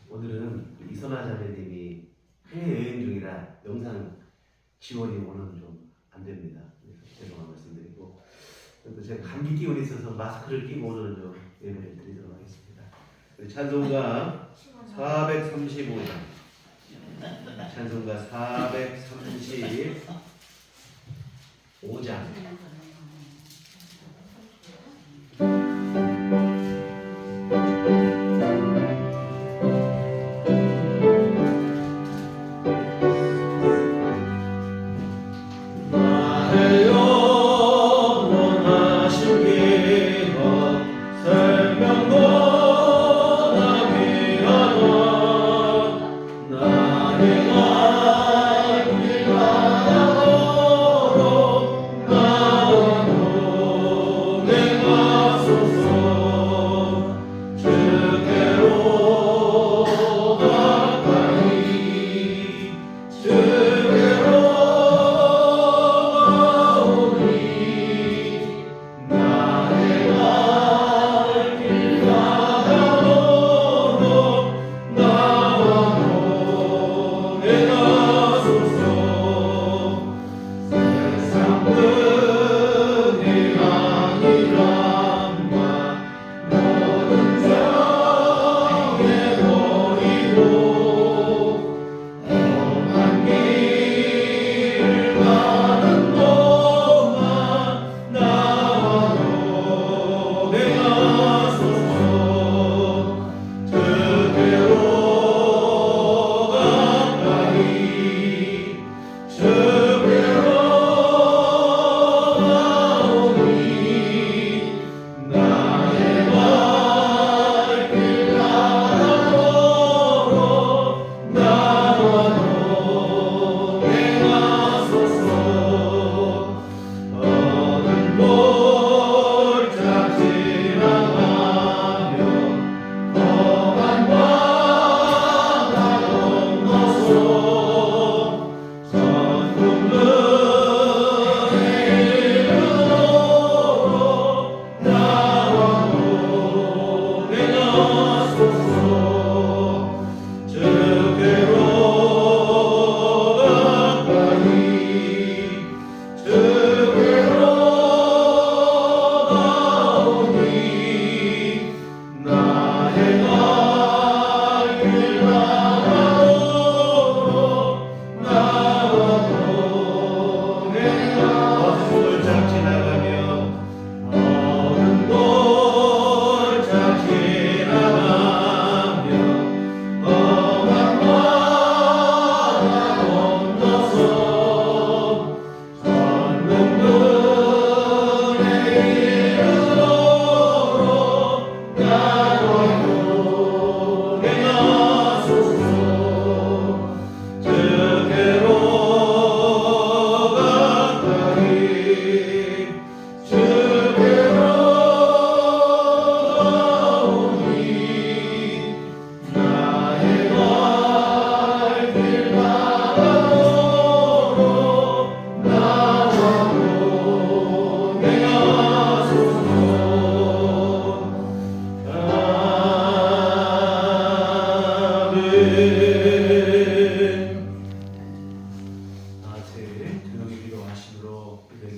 오늘은 이선아 자매님이 해외여행 중이라 영상 지원이 오늘은 좀 안 됩니다. 그래서 죄송한 말씀드리고, 또 제가 감기 기운이 있어서 마스크를 끼고 오늘은 좀 예배를 드리도록 하겠습니다. 찬송가 435장, 찬송가 435장.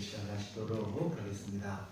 시작하시도록 하겠습니다.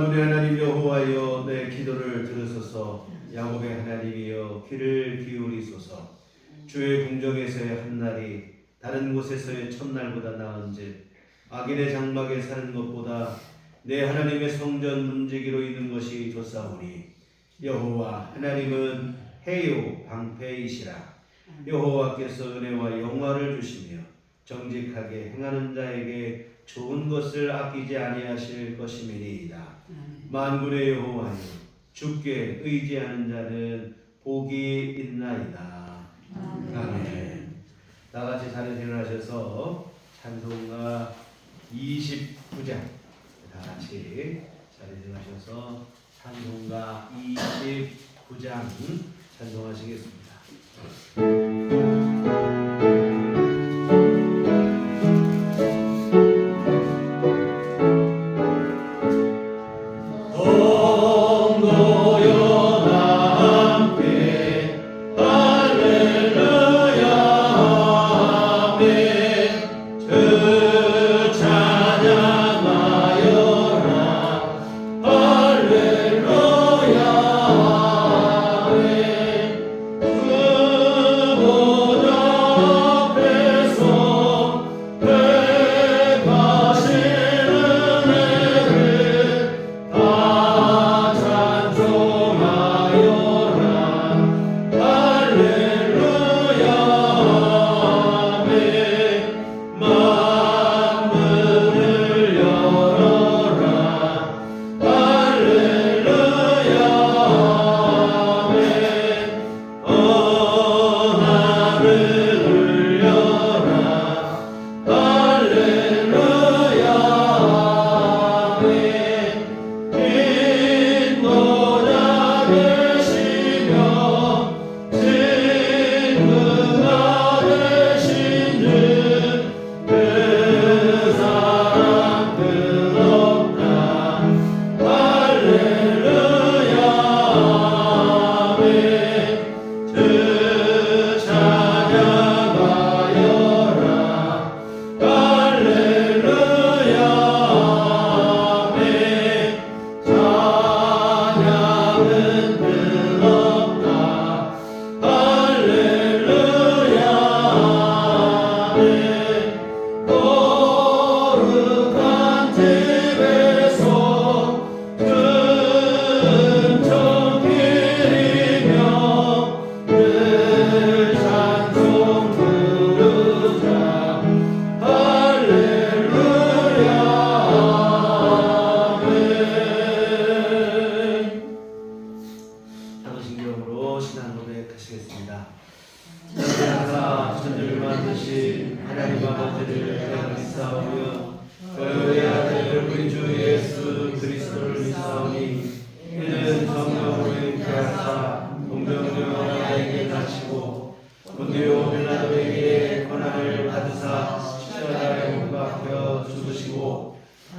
만군의 하나님 여호와여 내 기도를 들으소서. 야곱의 하나님이여 귀를 기울이소서. 주의 궁정에서의 한날이 다른 곳에서의 첫날보다 나은즉 악인의 장막에 사는 것보다 내 하나님의 성전 문지기로 있는 것이 좋사오니 여호와 하나님은 해요 방패이시라. 여호와께서 은혜와 영화를 주시며 정직하게 행하는 자에게 좋은 것을 아끼지 아니하실 것임이니이다. 만군의 여호와여 주께 의지하는 자는 복이 있나이다. 아멘. 나같이 자리에 일어나셔서 찬송가 29장 다같이 자리에 일어나셔서 찬송가 29장 찬송하시겠습니다.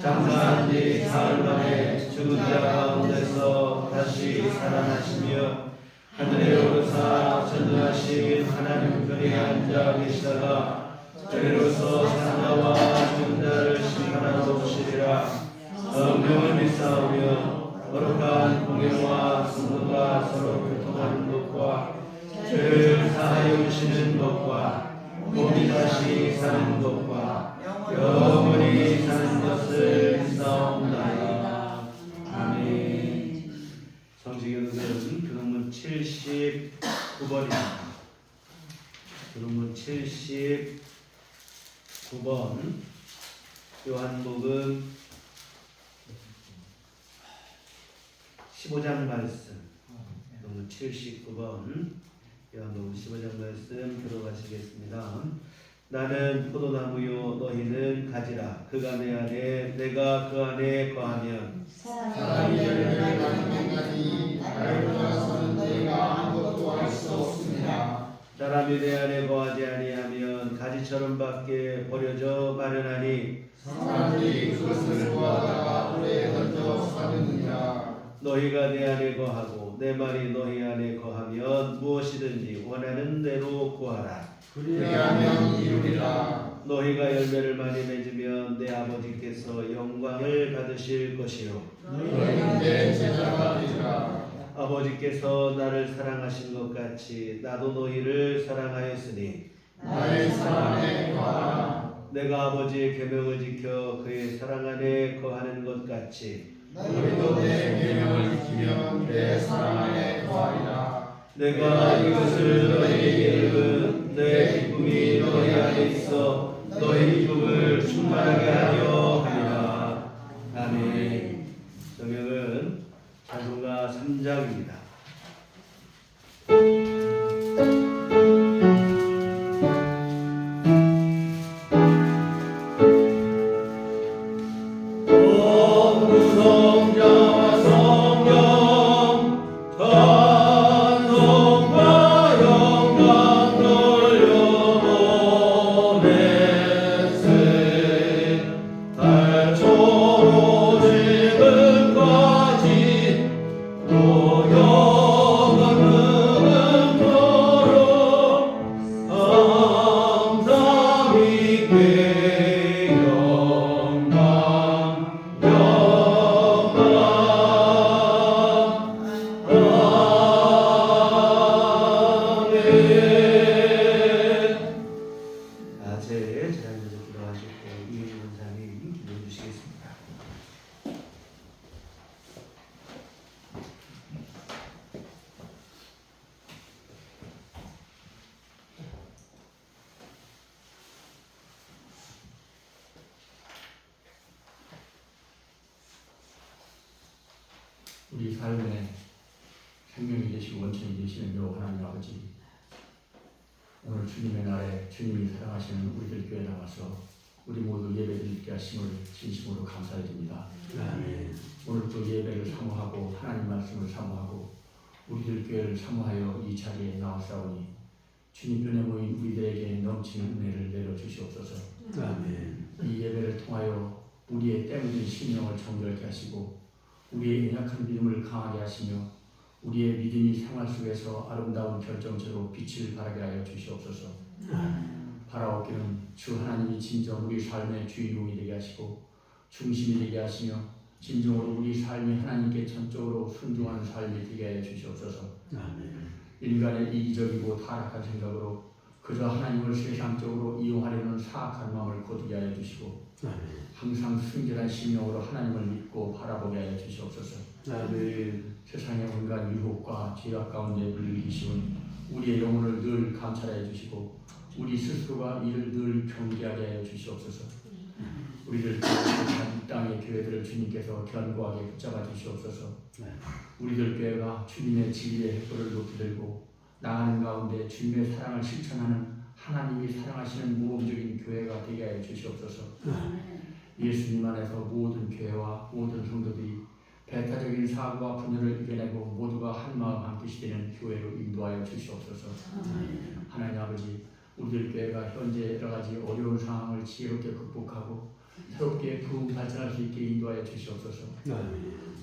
장사한 지 사흘 만에 죽은 자 가운데서 다시 살아나시며 하늘에 오르사 전능하신 하나님 편에 앉아 계시다가 저리로서 사는 자와 죽은 자를 심판하러 오시리라. 성령을 믿사오며 거룩한 공예와 성도가 서로 교통하는 것과 죄를 사하여 주시는 것과 몸이 다시 사는 것과 영원히 사는 것을 믿사옵나이다. 아멘. 성시경은 교동문 79번입니다. 교동문 79번 요한복음 15장 말씀. 교동문 79번 요한복음 15장 말씀 들어가시겠습니다. 나는 포도나무요 너희는 가지라. 그가 내 안에 내가 그 안에 거하면 사람이 열매를 많이 맺나니 나를 떠나서는 너희가 아무것도 할 수 없습니다. 사람이 내 안에 거하지 아니하면 가지처럼 밖에 버려져 마련하니 사람들이 그것을 구하다가 오래 던져 사느니라. 너희가 내 안에 거하고 내 말이 너희 안에 거하면 무엇이든지 원하는 대로 구하라. 그리하면 이루리라. 너희가 열매를 많이 맺으면 내 아버지께서 영광을 받으실 것이요 너희는 내 제자가 되리라. 아버지께서 나를 사랑하신 것 같이 나도 너희를 사랑하였으니 나의 사랑 안에 거하라. 내가 아버지의 계명을 지켜 그의 사랑 안에 거하는 것 같이 너희도 내 계명을 지키면 내 사랑 안에 거하리라. 내가 이것을 너희에게 이르는 내 기쁨이 너희 안에 있어 너희 기쁨을 충만하게 하려 함이라. 아멘. 성경은 찬송가 3장입니다. 우리 삶의 생명이 되시고 원천이 되시는 요 하나님 아버지, 오늘 주님의 날에 주님이 사랑하시는 우리들 교회 나와서 우리 모두 예배드리게 하심을 진심으로 감사드립니다. 아멘. 오늘 또 예배를 사모하고 하나님 말씀을 사모하고 우리들 교회를 사모하여 이 자리에 나왔사오니 주님 편에 모인 우리들에게 넘치는 은혜를 내려주시옵소서. 아멘. 이 예배를 통하여 우리의 때묻은 심령을 정결케 하시고 우리의 연약한 믿음을 강하게 하시며 우리의 믿음이 생활 속에서 아름다운 결정체로 빛을 발하게 하여 주시옵소서. 바라옵기는 주 하나님이 진정 우리 삶의 주인공이 되게 하시고 중심이 되게 하시며 진정으로 우리 삶이 하나님께 전적으로 순종하는 삶이 되게 하여 주시옵소서. 인간의 이기적이고 타락한 생각으로 그저 하나님을 세상적으로 이용하려는 사악한 마음을 거두게 하여 주시고 항상 순결한 심령으로 하나님을 믿고 바라보게 하여 주시옵소서. 세상의 온갖 유혹과 죄악 가운데 물리기 쉬운 우리의 영혼을 늘 감찰하여 주시고 우리 스스로가 이를 늘 경계하게 하여 주시옵소서. 우리들 이 땅의 교회들을 주님께서 견고하게 붙잡아 주시옵소서. 우리들 교회가 주님의 진리의 햇불을 높이 들고 나가는 가운데 주님의 사랑을 실천하는 하나님이 사랑하시는 모범적인 교회가 되게 하여 주시옵소서. 예수님 안에서 모든 교회와 모든 성도들이 배타적인 사고와 분열을 이겨내고 모두가 한마음 한뜻이 되는 교회로 인도하여 주시옵소서. 하나님 아버지, 우리들 교회가 현재 여러 가지 어려운 상황을 지혜롭게 극복하고 새롭게 부흥 발전할 수 있게 인도하여 주시옵소서.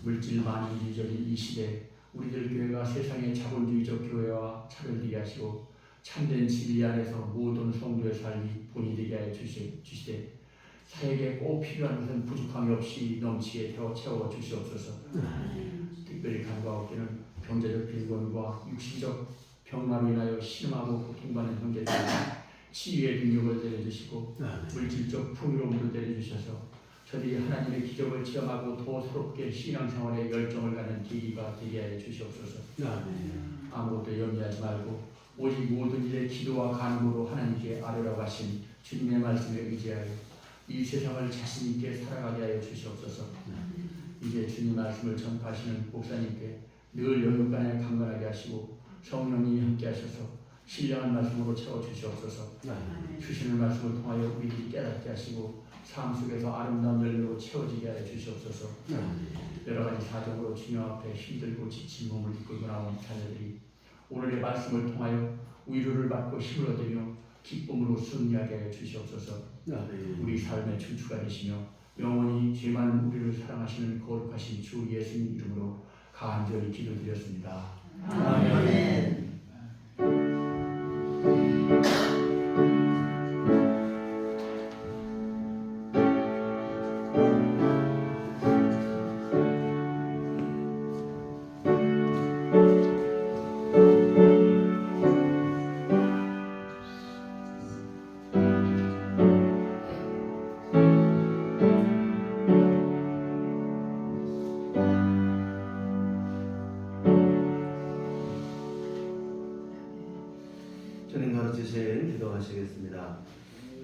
물질 만인주의적인 이 시대 우리들 교회가 세상의 자본주의적 교회와 차별되게 하시고 참된 진리 안에서 모든 성도의 삶이 본이 되게 하여 주시되 사역에 꼭 필요한 것은 부족함이 없이 넘치게 채워 주시옵소서. 특별히 간과하기는 경제적 빈곤과 육신적 병마로 인하여 심하고 고통받는 형제들 치유의 능력을 내려주시고 물질적 풍요로움도 내려주셔서 저들이 하나님의 기적을 체험하고 더 새롭게 신앙생활에 열정을 갖는 계기가 되게 하여 주시옵소서. 아무것도 염려하지 말고 오직 모든 일에 기도와 간구로 하나님께 아뢰라고 하신 주님의 말씀에 의지하여 이 세상을 자신 있게 살아가게 하여 주시옵소서. 이제 주님 말씀을 전파하시는 목사님께 늘 영육간에 강건하게 하시고 성령님이 함께 하셔서 신령한 말씀으로 채워 주시옵소서. 주시는 말씀을 통하여 우리들이 깨닫게 하시고 삶 속에서 아름다운 열매로 채워지게 하여 주시옵소서. 여러 가지 사정으로 주님 앞에 힘들고 지친 몸을 이끌고 나온 자녀들이 오늘의 말씀을 통하여 위로를 받고 힘을 얻으며 기쁨으로 승리하게 하여 주시옵소서. 우리 삶의 춘추가 되시며 영원히 죄 많은 우리를 사랑하시는 거룩하신 주 예수님 이름으로 간절히 기도드렸습니다. 아멘. 기도하시겠습니다.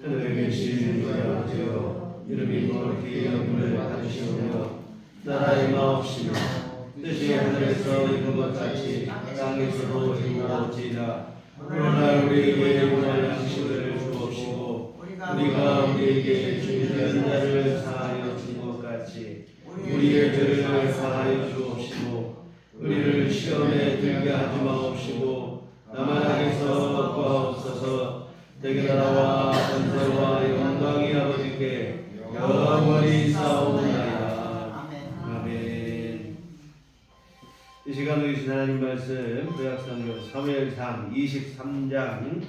하늘에 계신 우리 아버지여, 이름이 거룩히 여김을 받으시오며 나라의 마옵시며 뜻이 하늘에서 이룬 것 같이 땅에서도 이루어지이다. 그러나 우리에게 오늘 양식을 주옵시고 우리가 우리에게 죄지은 자를 사하여 준 것 같이 우리의 죄를 사하여 주옵시고 우리를 시험에 들게 하지 마옵시고 다만 악에서 구하옵소서. 대개 나라와 권세와 영광이 아버지께 영원히 싸우나이다. 아멘. 이 시간 누리신 하나님 말씀 구약성경 사무엘상 23장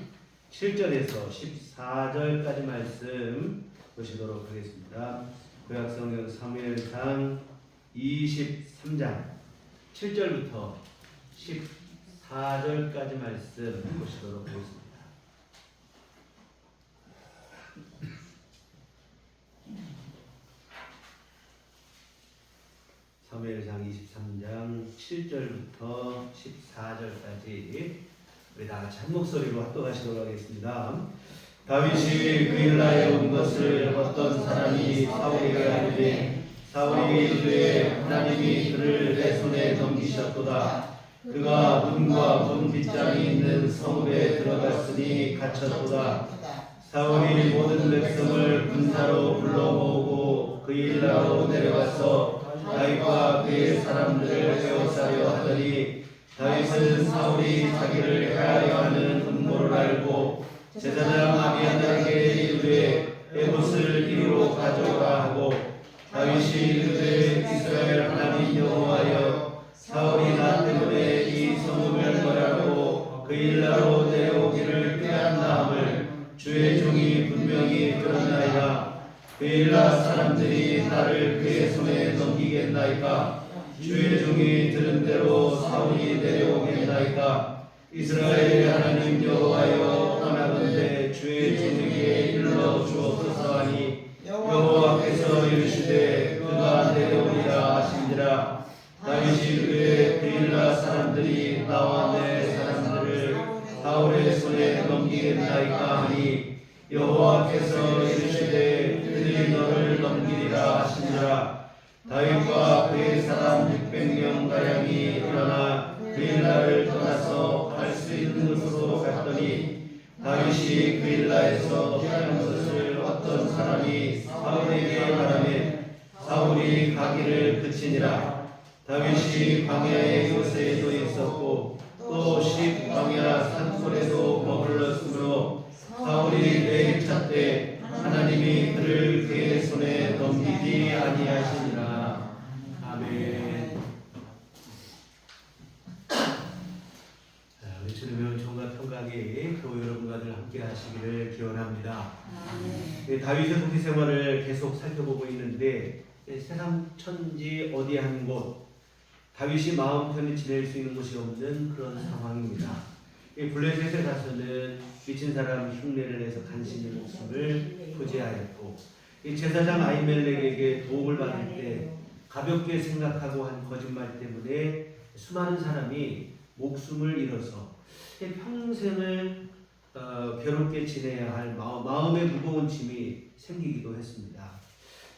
7절에서 14절까지 말씀 보시도록 하겠습니다. 구약성경 사무엘상 23장 7절부터 14절까지 말씀 보시도록 하겠습니다. 사무엘상 23장 7절부터 14절까지 우리 다 같이 한 목소리로 합독하시도록 하겠습니다. 다윗이 그일라에 온 것을 어떤 사람이 사울에게 알리되 사울이 이르되 하나님이 그를 내 손에 넘기셨도다. 그가 문과 문 빗장이 있는 성읍에 들어갔으니 갇혔도다. 사울이 모든 백성을 군사로 불러 모으고 그일라로 내려가서 다윗과 그의 사람들을 에워싸려 하더니 다윗은 사울이 자기를 해하려 하는 음모를 알고 제사장 아비아달에게 이르되 에봇을 이리로 가져오라 하고 다윗이 이르되 이스라엘 하나님 여호와여 사울이 나 때문에 이 성읍을 벌하고 그일라로 내려오기를 꾀한다함을 주의 종이 분명히 들었나이다. 그일라 사람들이 나를 그의 손에 넘기겠나이까? 주의 종이 들은 대로 사울이 내려오겠나이까? 이스라엘의 하나님 여호와여 원하건대 주의 종에게 일러 주옵소서 하니 여호와께서 이르시되 그가 내려오리라 하신지라. 다윗이 이르되 그일라 사람들이 나와 내 사람들을 사울의 손에 넘기겠나이까 하니 여호와께서 이르시되 그들이 너를 넘기리라 하시니라. 다윗과 그의 사람 600명 가량이 일어나 그일라를 떠나서 갈 수 있는 곳으로 갔더니 다윗이 그일라에서 피하는 것을 어떤 사람이 사울에게 말하매 사울이 가기를 그치니라. 다윗이 광야의 요새에도 있었고 또 광야 산골에도 머물렀으므로 사울이 매일차 때 하나님이 그를 그의 손에 넘기지 아니하시니라. 아멘. 우리 주님의 총과 평강이 교회 여러분과 늘 함께 하시기를 기원합니다. 다윗의 도피 생활을 계속 살펴보고 있는데 세상 천지 어디 한 곳 다윗이 마음 편히 지낼 수 있는 곳이 없는 그런 상황입니다. 블레셋에 가서는 미친 사람 흉내를 내서 간신히 목숨을 부재하였고 제사장 아히멜렉에게 도움을 받을 때 가볍게 생각하고 한 거짓말 때문에 수많은 사람이 목숨을 잃어서 평생을 괴롭게 지내야 할 마음의 무거운 짐이 생기기도 했습니다.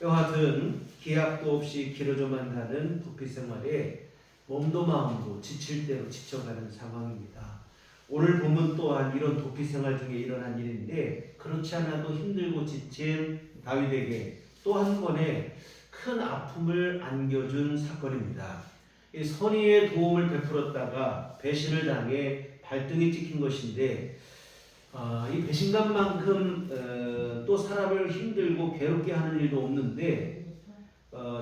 이와 같은 기약도 없이 길어져만 가는 도피 생활에 몸도 마음도 지칠 대로 지쳐가는 상황입니다. 오늘 본문 또한 이런 도피 생활 중에 일어난 일인데 그렇지 않아도 힘들고 지친 다윗에게 또 한 번의 큰 아픔을 안겨준 사건입니다. 이 선의의 도움을 베풀었다가 배신을 당해 발등이 찍힌 것인데 이 배신감만큼 또 사람을 힘들고 괴롭게 하는 일도 없는데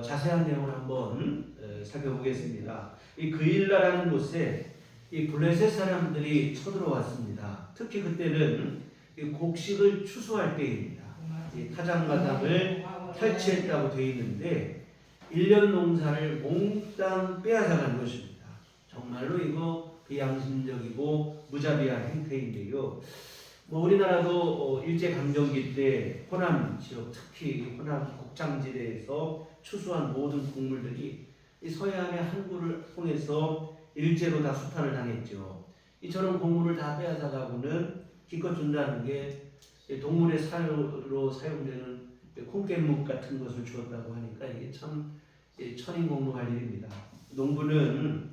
자세한 내용을 한번 살펴보겠습니다. 이 그일라라는 곳에 이 블레셋 사람들이 쳐들어왔습니다. 특히 그때는 이 곡식을 추수할 때입니다. 이 타작마당을 탈취했다고 되어 있는데 1년 농사를 몽땅 빼앗아간 것입니다. 정말로 이거 비양심적이고 무자비한 행태인데요. 우리나라도 일제강점기 때 호남 지역, 특히 호남 곡창지대에서 추수한 모든 곡물들이 이 서해안의 항구를 통해서 일제로 다 수탈을 당했죠. 이처럼 곡물을 다 빼앗아가고는 기껏 준다는 게 동물의 사료로 사용되는 콩깻묵 같은 것을 주었다고 하니까 이게 참 천인공노할 일입니다. 농부는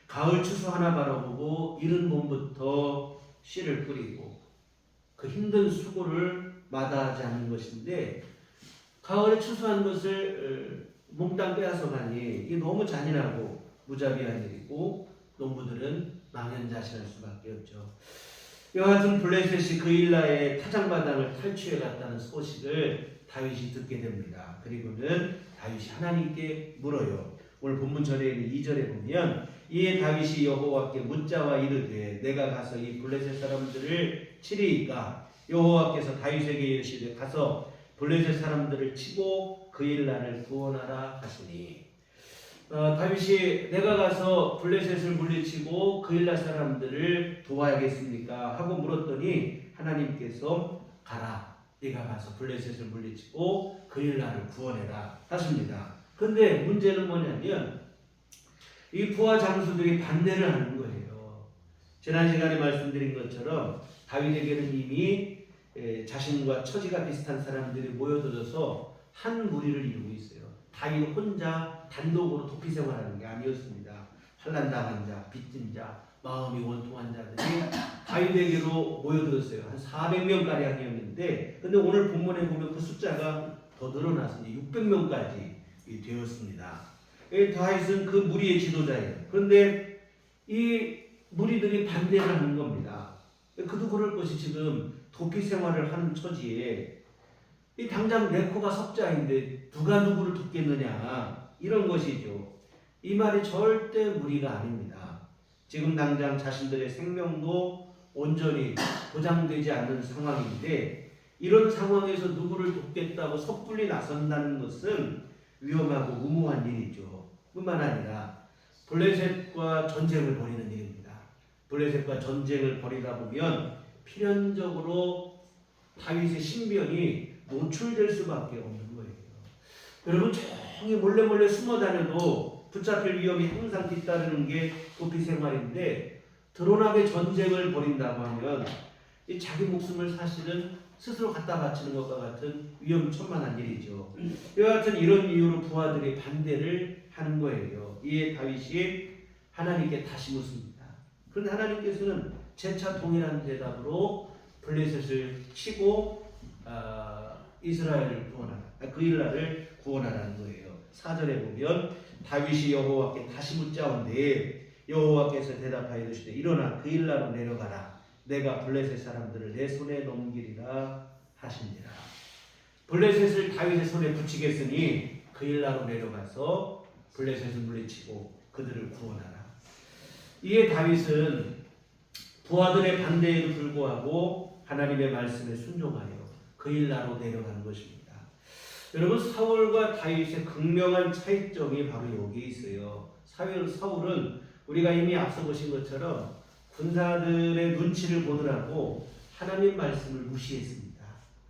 가을 추수 하나 바라보고 이른 봄부터 씨를 뿌리고 그 힘든 수고를 마다하지 않는 것인데 가을에 추수한 것을 몽땅 빼앗아가니 이게 너무 잔인하고 무자비한 일이고 농부들은 망연자실할 수밖에 없죠. 이와 같은 블레셋이 그일라의 타작마당을 탈취해 갔다는 소식을 다윗이 듣게 됩니다. 그리고는 다윗이 하나님께 물어요. 오늘 본문 전에 있는 2절에 보면 이에 다윗이 여호와께 묻자와 이르되 내가 가서 이 블레셋 사람들을 치리이까 여호와께서 다윗에게 이르시되 가서 블레셋 사람들을 치고 그일라를 구원하라 하시니 다윗이 내가 가서 블레셋을 물리치고 그일라 사람들을 도와야겠습니까? 하고 물었더니 하나님께서 가라 네가 가서 블레셋을 물리치고 그일라를 구원해라 하십니다. 근데 문제는 뭐냐면 이 부하 장수들이 반대를 하는 거예요. 지난 시간에 말씀드린 것처럼 다윗에게는 이미 자신과 처지가 비슷한 사람들이 모여들어서 한 무리를 이루고 있어요. 다윗 혼자 단독으로 도피 생활하는 게 아니었습니다. 환난당한 자, 빚진 자, 마음이 원통한 자들이 다윗에게로 모여들었어요. 한 400명 가량이었는데, 근데 오늘 본문에 보면 그 숫자가 더 늘어나서 600명까지 되었습니다. 다윗은 그 무리의 지도자예요. 그런데 이 무리들이 반대를 하는 겁니다. 그도 그럴 것이 지금 도피 생활을 하는 처지에 이 당장 내 코가 석자인데 누가 누구를 돕겠느냐 이런 것이죠. 이 말이 절대 무리가 아닙니다. 지금 당장 자신들의 생명도 온전히 보장되지 않는 상황인데 이런 상황에서 누구를 돕겠다고 섣불리 나선다는 것은 위험하고 무모한 일이죠. 뿐만 아니라 블레셋과 전쟁을 벌이는 일입니다. 블레셋과 전쟁을 벌이다 보면 필연적으로 다윗의 신변이 노출될 수밖에 없는 거예요. 여러분 조용히 몰래 숨어 다녀도 붙잡힐 위험이 항상 뒤따르는 게 도피 생활인데 드러나게 전쟁을 벌인다고 하면 이 자기 목숨을 사실은 스스로 갖다 바치는 것과 같은 위험천만한 일이죠. 이와 같은 이런 이유로 부하들이 반대를 하는 거예요. 이에 다윗이 하나님께 다시 묻습니다. 그런데 하나님께서는 재차 동일한 대답으로 블레셋을 치고 이스라엘을 구원하라, 그일라를 구원하라는 거예요. 4절에 보면 다윗이 여호와께 다시 묻자온데 여호와께서 대답하여 이르시되 일어나 그일라로 내려가라. 내가 블레셋 사람들을 내 손에 넘기리라 하시니라. 블레셋을 다윗의 손에 붙이겠으니 그일라로 내려가서 블레셋을 물리치고 그들을 구원하라. 이에 다윗은 부하들의 반대에도 불구하고 하나님의 말씀에 순종하여 그일라로 내려가는 것입니다. 여러분 사울과 다윗의 극명한 차이점이 바로 여기에 있어요. 사울은 우리가 이미 앞서 보신 것처럼 군사들의 눈치를 보느라고 하나님 말씀을 무시했습니다.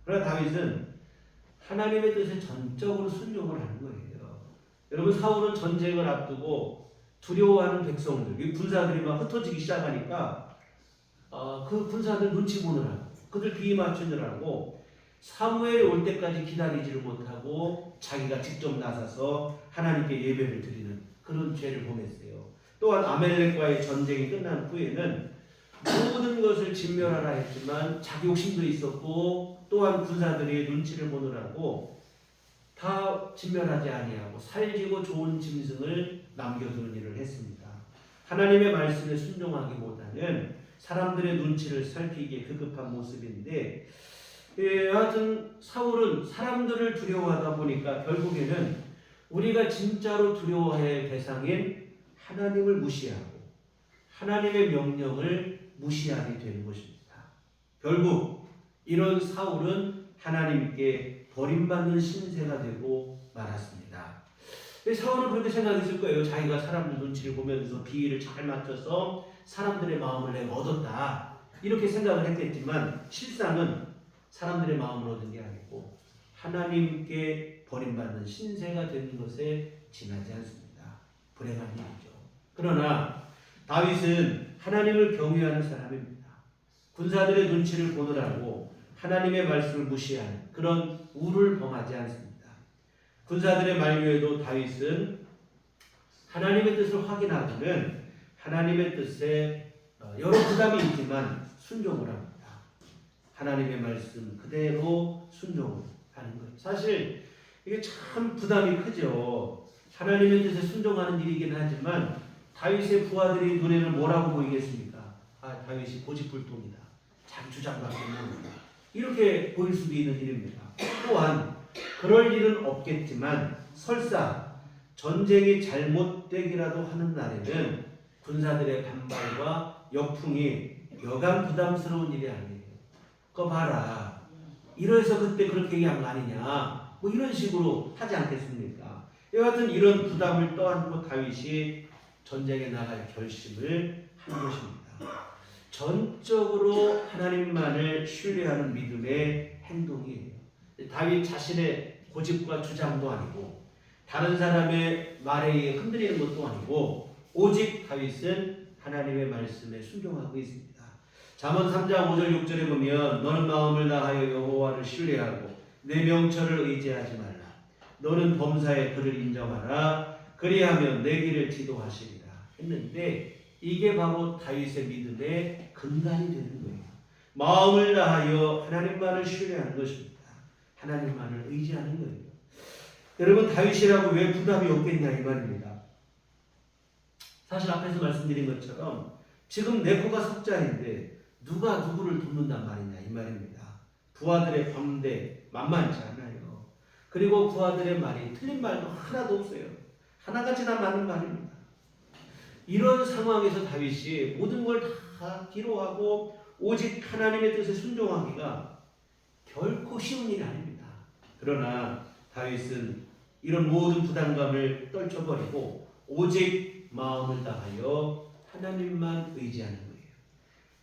그러나 다윗은 하나님의 뜻에 전적으로 순종을 하는 거예요. 여러분 사울은 전쟁을 앞두고 두려워하는 백성들, 이 군사들이 막 흩어지기 시작하니까 그 군사들 눈치 보느라고 그들 비위 맞추느라고 사무엘이 올 때까지 기다리지를 못하고 자기가 직접 나서서 하나님께 예배를 드리는 그런 죄를 범했어요. 또한 아멜렉과의 전쟁이 끝난 후에는 모든 것을 진멸하라 했지만 자기 욕심도 있었고 또한 군사들이 눈치를 보느라고 다 진멸하지 아니하고 살지고 좋은 짐승을 남겨두는 일을 했습니다. 하나님의 말씀에 순종하기보다는 사람들의 눈치를 살피기에 급급한 모습인데 하여튼 사울은 사람들을 두려워하다 보니까 결국에는 우리가 진짜로 두려워할 대상인 하나님을 무시하고 하나님의 명령을 무시하게 되는 것입니다. 결국 이런 사울은 하나님께 버림받는 신세가 되고 말았습니다. 사울은 그렇게 생각했을 거예요. 자기가 사람들 눈치를 보면서 비위를 잘 맞춰서 사람들의 마음을 내가 얻었다 이렇게 생각을 했겠지만 실상은 사람들의 마음을 얻은 게 아니고 하나님께 버림받는 신세가 되는 것에 지나지 않습니다. 불행한 일이죠. 그러나 다윗은 하나님을 경외하는 사람입니다. 군사들의 눈치를 보느라고 하나님의 말씀을 무시하는 그런 우를 범하지 않습니다. 군사들의 만류에도 다윗은 하나님의 뜻을 확인하고는 하나님의 뜻에 여러 부담이 있지만 순종을 합니다. 하나님의 말씀 그대로 순종을 하는 거예요. 사실 이게 참 부담이 크죠. 하나님의 뜻에 순종하는 일이긴 하지만 다윗의 부하들이 눈에는 뭐라고 보이겠습니까? 아, 다윗이 고집불통이다. 자기 주장밖에 모른다. 이렇게 보일 수도 있는 일입니다. 또한 그럴 일은 없겠지만 설사 전쟁이 잘못되기라도 하는 날에는 군사들의 반발과 역풍이 여간 부담스러운 일이 아니에요. 그거 봐라. 이래서 그때 그렇게 얘기한 거 아니냐. 뭐 이런 식으로 하지 않겠습니까? 여하튼 이런 부담을 떠안고 다윗이 전쟁에 나갈 결심을 한 것입니다. 전적으로 하나님만을 신뢰하는 믿음의 행동이에요. 다윗 자신의 고집과 주장도 아니고 다른 사람의 말에 의해 흔들리는 것도 아니고 오직 다윗은 하나님의 말씀에 순종하고 있습니다. 잠언 3장 5절 6절에 보면 너는 마음을 다하여 여호와를 신뢰하고 내 명철을 의지하지 말라. 너는 범사에 그를 인정하라. 그리하면 내 길을 지도하시리라 했는데 이게 바로 다윗의 믿음의 근간이 되는 거예요. 마음을 다하여 하나님만을 신뢰하는 것입니다. 하나님만을 의지하는 거예요. 여러분 다윗이라고 왜 부담이 없겠냐 이 말입니다. 사실 앞에서 말씀드린 것처럼 지금 내 코가 석자인데 누가 누구를 돕는단 말이냐 이 말입니다. 부하들의 광대 만만치 않아요. 그리고 부하들의 말이 틀린 말도 하나도 없어요. 하나같이나 많은 말입니다. 이런 상황에서 다윗이 모든 걸 다 뒤로하고 오직 하나님의 뜻에 순종하기가 결코 쉬운 일이 아닙니다. 그러나 다윗은 이런 모든 부담감을 떨쳐버리고 오직 마음을 다하여 하나님만 의지하는 거예요.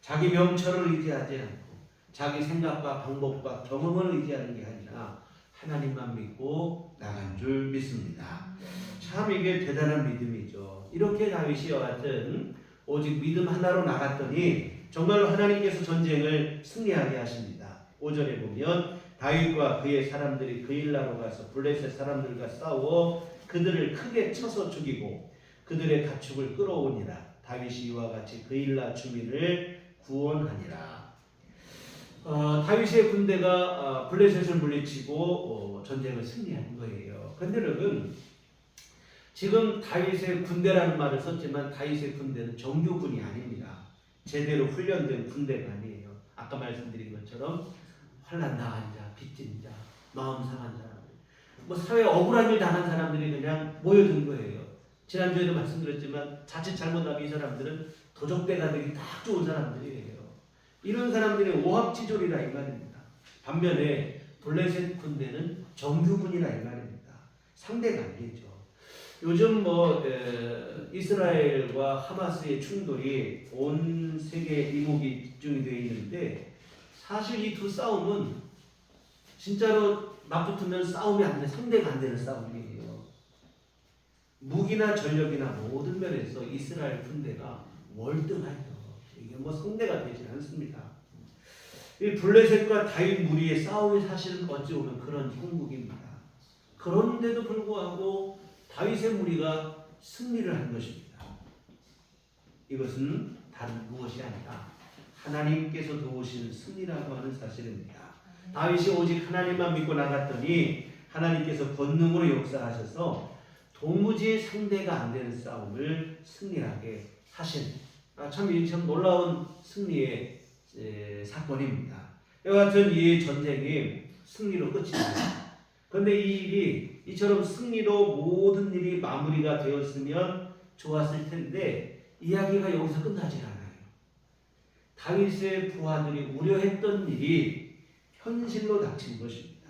자기 명철을 의지하지 않고 자기 생각과 방법과 경험을 의지하는 게 아니라 하나님만 믿고 나간 줄 믿습니다. 참 이게 대단한 믿음이죠. 이렇게 다윗이 여하튼 오직 믿음 하나로 나갔더니 정말로 하나님께서 전쟁을 승리하게 하십니다. 5절에 보면 다윗과 그의 사람들이 그일라로 가서 블레셋 사람들과 싸워 그들을 크게 쳐서 죽이고 그들의 가축을 끌어오니라. 다윗이 이와 같이 그일라 주민을 구원하니라. 다윗의 군대가 블레셋을 물리치고 전쟁을 승리한 거예요. 그런데 여러분 지금 다윗의 군대라는 말을 썼지만 다윗의 군대는 정규군이 아닙니다. 제대로 훈련된 군대가 아니에요. 아까 말씀드린 것처럼 환난 당한 자, 빚진 자, 마음 상한 사람들, 뭐 사회 억울한 일 당한 사람들이 그냥 모여든 거예요. 지난주에도 말씀드렸지만 자칫 잘못하면 이 사람들은 도적대가 되기 딱 좋은 사람들이에요. 이런 사람들이 오합지졸이라 이 말입니다. 반면에 블레셋 군대는 정규군이라 이 말입니다. 상대가 아니죠. 요즘 이스라엘과 하마스의 충돌이 온 세계 이목이 집중이 되어 있는데 사실 이 두 싸움은 진짜로 맞붙으면 싸움이 안 돼, 상대가 안 되는 싸움이에요. 무기나 전력이나 모든 면에서 이스라엘 군대가 월등하죠. 이게 상대가 되지 않습니다. 이 블레셋과 다윗 무리의 싸움이 사실은 어찌 보면 그런 형국입니다. 그런데도 불구하고 다윗의 무리가 승리를 한 것입니다. 이것은 다른 무엇이 아니라 하나님께서 도우시는 승리라고 하는 사실입니다. 다윗이 오직 하나님만 믿고 나갔더니 하나님께서 권능으로 역사하셔서 도무지 상대가 안 되는 싸움을 승리하게 하신 참 놀라운 승리의 사건입니다. 이와 같은 이 전쟁이 승리로 끝이 납니다. 그런데 이 일이 이처럼 승리로 모든 일이 마무리가 되었으면 좋았을 텐데 이야기가 여기서 끝나지 않아요. 다윗의 부하들이 우려했던 일이 현실로 닥친 것입니다.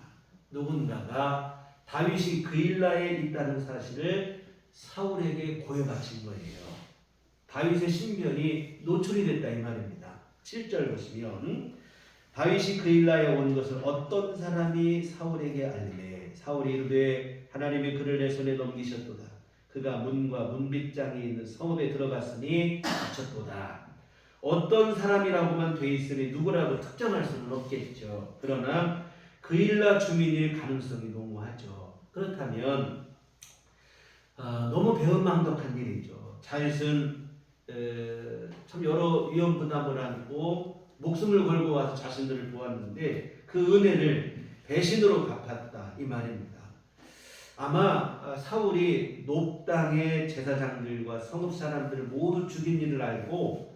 누군가가 다윗이 그일라에 있다는 사실을 사울에게 고여바친 거예요. 다윗의 신변이 노출이 됐다 이 말입니다. 7절 보시면 다윗이 그일라에 온 것을 어떤 사람이 사울에게 알리매 사울이 이르되 하나님이 그를 내 손에 넘기셨도다. 그가 문과 문빗장이 있는 성읍에 들어갔으니 갇혔도다. 어떤 사람이라고만 돼 있으니 누구라고 특정할 수는 없겠죠. 그러나 그일라 주민일 가능성이 농후하죠. 그렇다면 너무 배은망덕한 일이죠. 자윗은 참 여러 위험 부담을 안고 목숨을 걸고 와서 자신들을 보았는데 그 은혜를 배신으로 갚았다 이 말입니다. 아마 사울이 높당의 제사장들과 성읍 사람들을 모두 죽인 일을 알고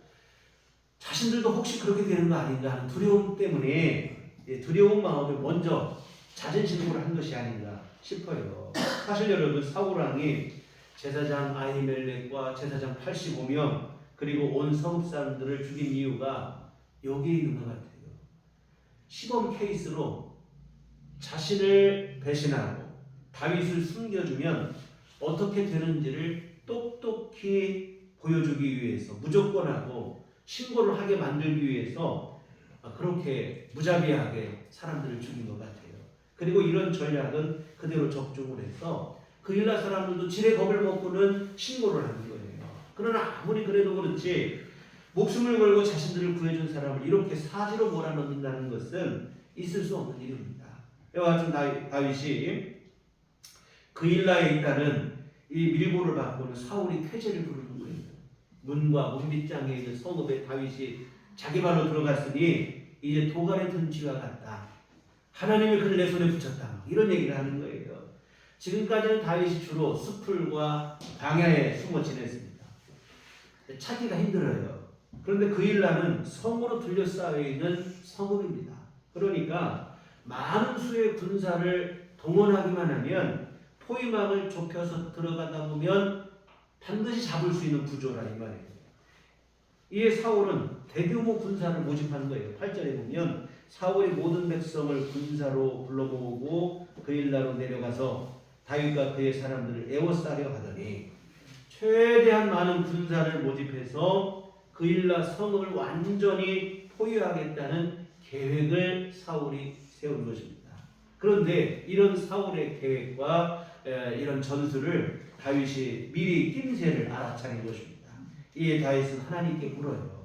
자신들도 혹시 그렇게 되는 거 아닌가 하는 두려움 때문에 두려운 마음에 먼저 자진신고를 한 것이 아닌가 싶어요. 사실 여러분 사울왕이 제사장 아히멜렉과 제사장 85명 그리고 온 성읍 사람들을 죽인 이유가 여기에 있는 것 같아요. 시범 케이스로 자신을 배신하고 다윗을 숨겨주면 어떻게 되는지를 똑똑히 보여주기 위해서 무조건하고 신고를 하게 만들기 위해서 그렇게 무자비하게 사람들을 죽인 것 같아요. 그리고 이런 전략은 그대로 적중을 해서 그일라 사람들도 지레 겁을 먹고는 신고를 하는 거예요. 그러나 아무리 그래도 그렇지 목숨을 걸고 자신들을 구해준 사람을 이렇게 사지로 몰아넣는다는 것은 있을 수 없는 일입니다. 이와 같은 다윗이 그일라에 있다는 이 밀고를 받고는 사울이 쾌재를 부르는 거예요. 문과 문빗장에 있는 성읍에 다윗이 자기 발로 들어갔으니 이제 도간에 든 쥐와 같다. 하나님이 그를 내 손에 붙였다. 이런 얘기를 하는 거예요. 지금까지는 다윗이 주로 숲풀과 광야에 숨어 지냈습니다. 찾기가 힘들어요. 그런데 그일라는 성으로 둘러싸여 있는 성읍입니다. 그러니까 많은 수의 군사를 동원하기만 하면 포위망을 좁혀서 들어가다 보면 반드시 잡을 수 있는 구조라 이 말이에요. 이에 사울은 대규모 군사를 모집한 거예요. 8절에 보면 사울이 모든 백성을 군사로 불러모으고 그일라로 내려가서 다윗과 그의 사람들을 에워싸려 하더니 최대한 많은 군사를 모집해서 그일라 성을 완전히 포위하겠다는 계획을 사울이 세운 것입니다. 그런데 이런 사울의 계획과 이런 전술을 다윗이 미리 낌새를 알아차린 것입니다. 이에 다윗은 하나님께 물어요.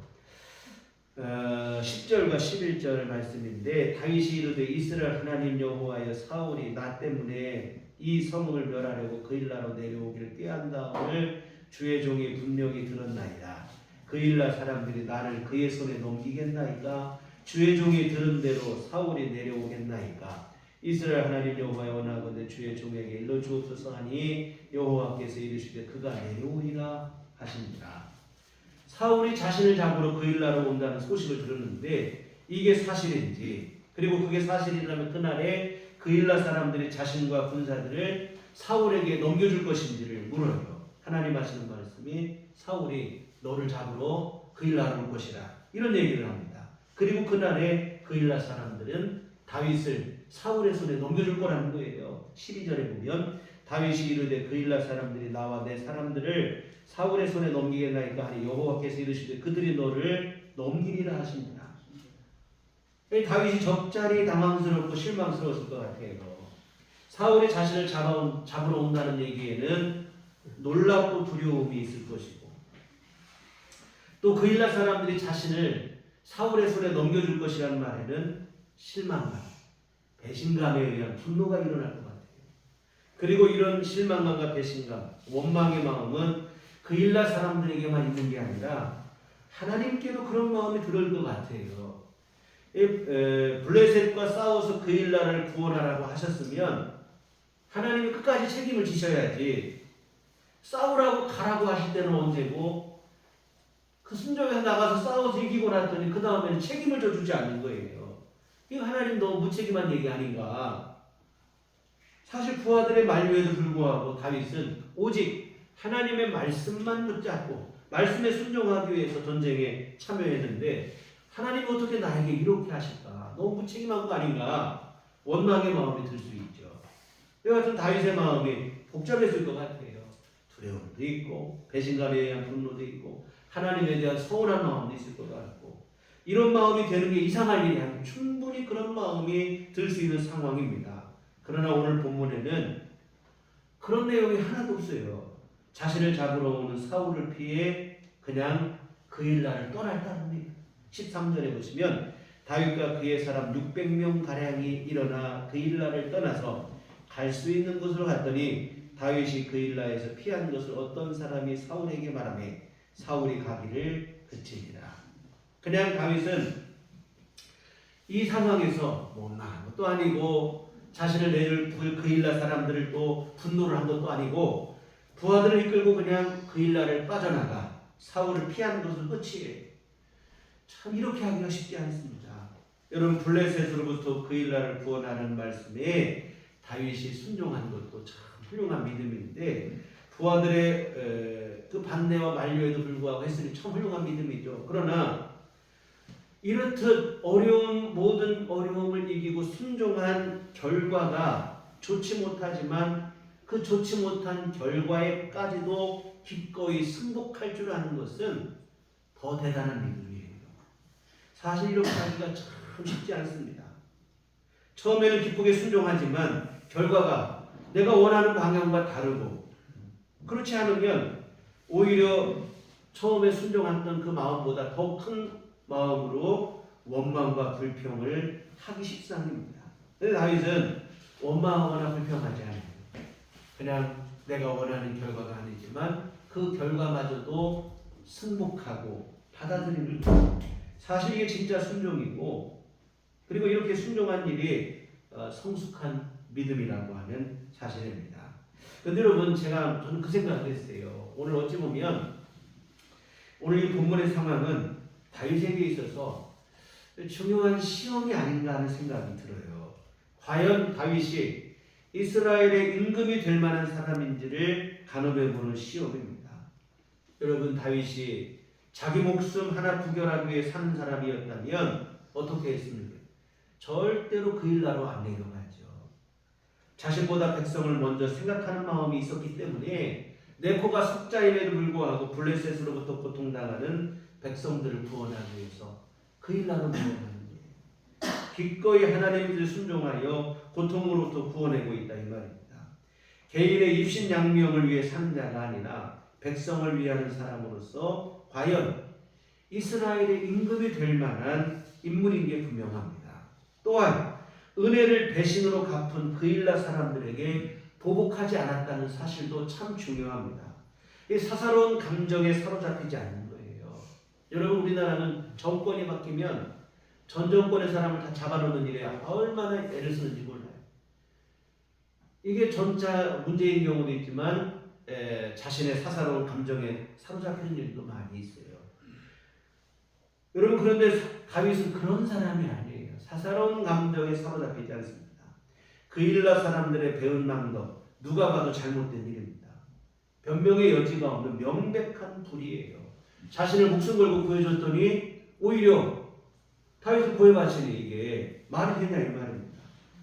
10절과 11절 말씀인데 다윗이 이르되 이스라엘 하나님 여호와여 사울이 나 때문에 이 성을 멸하려고 그일라로 내려오기를 꾀한다함을 주의 종이 분명히 들었나이다. 그일라 사람들이 나를 그의 손에 넘기겠나이까? 주의 종이 들은 대로 사울이 내려오겠나이까? 이스라엘 하나님 여호와여 원하건대 주의 종에게 일러 주옵소서 하니 여호와께서 이르시되 그가 내려오리라 하십니다. 사울이 자신을 잡으러 그일라로 온다는 소식을 들었는데 이게 사실인지 그리고 그게 사실이라면 그날에 그일라 사람들이 자신과 군사들을 사울에게 넘겨줄 것인지를 물어요. 하나님 하시는 말씀이 사울이 너를 잡으러 그일라로 올 것이라 이런 얘기를 합니다. 그리고 그날에 그일라 사람들은 다윗을 사울의 손에 넘겨줄 거라는 거예요. 12절에 보면 다윗이 이르되 그일라 사람들이 나와 내 사람들을 사울의 손에 넘기겠나이까 하니 여호와께서 이르시되 그들이 너를 넘기리라 하십니다. 다윗이 적잖이 당황스럽고 실망스러웠을 것 같아요. 사울이 자신을 잡으러 온다는 얘기에는 놀랍고 두려움이 있을 것이고 또 그일라 사람들이 자신을 사울의 손에 넘겨줄 것이라는 말에는 실망감, 배신감에 의한 분노가 일어날 것 같아요. 그리고 이런 실망감과 배신감, 원망의 마음은 그일라 사람들에게만 있는 게 아니라 하나님께도 그런 마음이 들을 것 같아요. 블레셋과 싸워서 그일라를 구원하라고 하셨으면 하나님이 끝까지 책임을 지셔야지 싸우라고 가라고 하실 때는 언제고 그 순종에서 나가서 싸워서 이기고 났더니 그 다음에는 책임을 져주지 않는 거예요. 이거 하나님 너무 무책임한 얘기 아닌가. 사실 부하들의 만류에도 불구하고 다윗은 오직 하나님의 말씀만 붙잡고 말씀에 순종하기 위해서 전쟁에 참여했는데 하나님이 어떻게 나에게 이렇게 하실까? 너무 무책임한 거 아닌가? 원망의 마음이 들 수 있죠. 이와 같은 다윗의 마음이 복잡했을 것 같아요. 두려움도 있고 배신감에 대한 분노도 있고 하나님에 대한 서운한 마음도 있을 것 같고 이런 마음이 되는 게 이상할 일이 아니고 충분히 그런 마음이 들 수 있는 상황입니다. 그러나 오늘 본문에는 그런 내용이 하나도 없어요. 자신을 잡으러 오는 사울을 피해 그냥 그일라를 떠났다는 13절에 보시면 다윗과 그의 사람 600명 가량이 일어나 그일라를 떠나서 갈 수 있는 곳으로 갔더니 다윗이 그일라에서 피한 것을 어떤 사람이 사울에게 말하매 사울이 가기를 그치니라. 그냥 다윗은 이 상황에서 못난 것도 아니고 자신을 내줄 그일라 사람들을 또 분노를 한 것도 아니고 부하들을 이끌고 그냥 그일라를 빠져나가 사울을 피하는 것을 끝이에요. 참 이렇게 하기가 쉽지 않습니다. 여러분 블레셋으로부터 그일라를 구원하는 말씀에 다윗이 순종한 것도 참 훌륭한 믿음인데 부하들의 그 반대와 만류에도 불구하고 했으니 참 훌륭한 믿음이죠. 그러나 이렇듯 모든 어려움을 이기고 순종한 결과가 좋지 못하지만 그 좋지 못한 결과에까지도 기꺼이 승복할 줄 아는 것은 더 대단한 믿음이에요. 사실 이렇게 하기가 참 쉽지 않습니다. 처음에는 기쁘게 순종하지만 결과가 내가 원하는 방향과 다르고 그렇지 않으면 오히려 처음에 순종했던 그 마음보다 더 큰 마음으로 원망과 불평을 하기 십상입니다. 그런데 다윗은 원망하거나 불평하지 않아요. 그냥 내가 원하는 결과가 아니지만 그 결과마저도 승복하고 받아들이는 거예요. 사실 이게 진짜 순종이고 그리고 이렇게 순종한 일이 성숙한 믿음이라고 하는 사실입니다. 그런데 여러분 저는 그 생각을 했어요. 오늘 어찌 보면 오늘 이 본문의 상황은 다윗에게 있어서 중요한 시험이 아닌가 하는 생각이 들어요. 과연 다윗이 이스라엘의 임금이 될 만한 사람인지를 가늠해보는 시험입니다. 여러분 다윗이 자기 목숨 하나 구결하기 위해 사는 사람이었다면 어떻게 했습니까? 절대로 그일라로 안 내려가죠. 자신보다 백성을 먼저 생각하는 마음이 있었기 때문에 네코가 석자임에도 불구하고 블레셋으로부터 고통당하는 백성들을 구원하기 위해서 그일라로 내려가는 거예요. 기꺼이 하나님의 뜻에 순종하여 고통으로부터 구원하고 있다 이 말입니다. 개인의 입신양명을 위해 사는 자가 아니라 백성을 위하는 사람으로서 과연 이스라엘의 임금이 될 만한 인물인 게 분명합니다. 또한 은혜를 배신으로 갚은 그일라 사람들에게 보복하지 않았다는 사실도 참 중요합니다. 이 사사로운 감정에 사로잡히지 않는 거예요. 여러분 우리나라는 정권이 바뀌면 전 정권의 사람을 다 잡아놓는 일에 얼마나 애를 쓰는지 몰라요. 이게 전차 문제인 경우도 있지만 자신의 사사로운 감정에 사로잡히는 일도 많이 있어요. 여러분 그런데 다윗은 그런 사람이 아니에요. 사사로운 감정에 사로잡히지 않습니다. 그일라 사람들의 배은 낭독 누가 봐도 잘못된 일입니다. 변명의 여지가 없는 명백한 불의예요. 자신을 목숨 걸고 구해줬더니 오히려 다윗을 구해바치니 이게 말이 되냐 이 말입니다.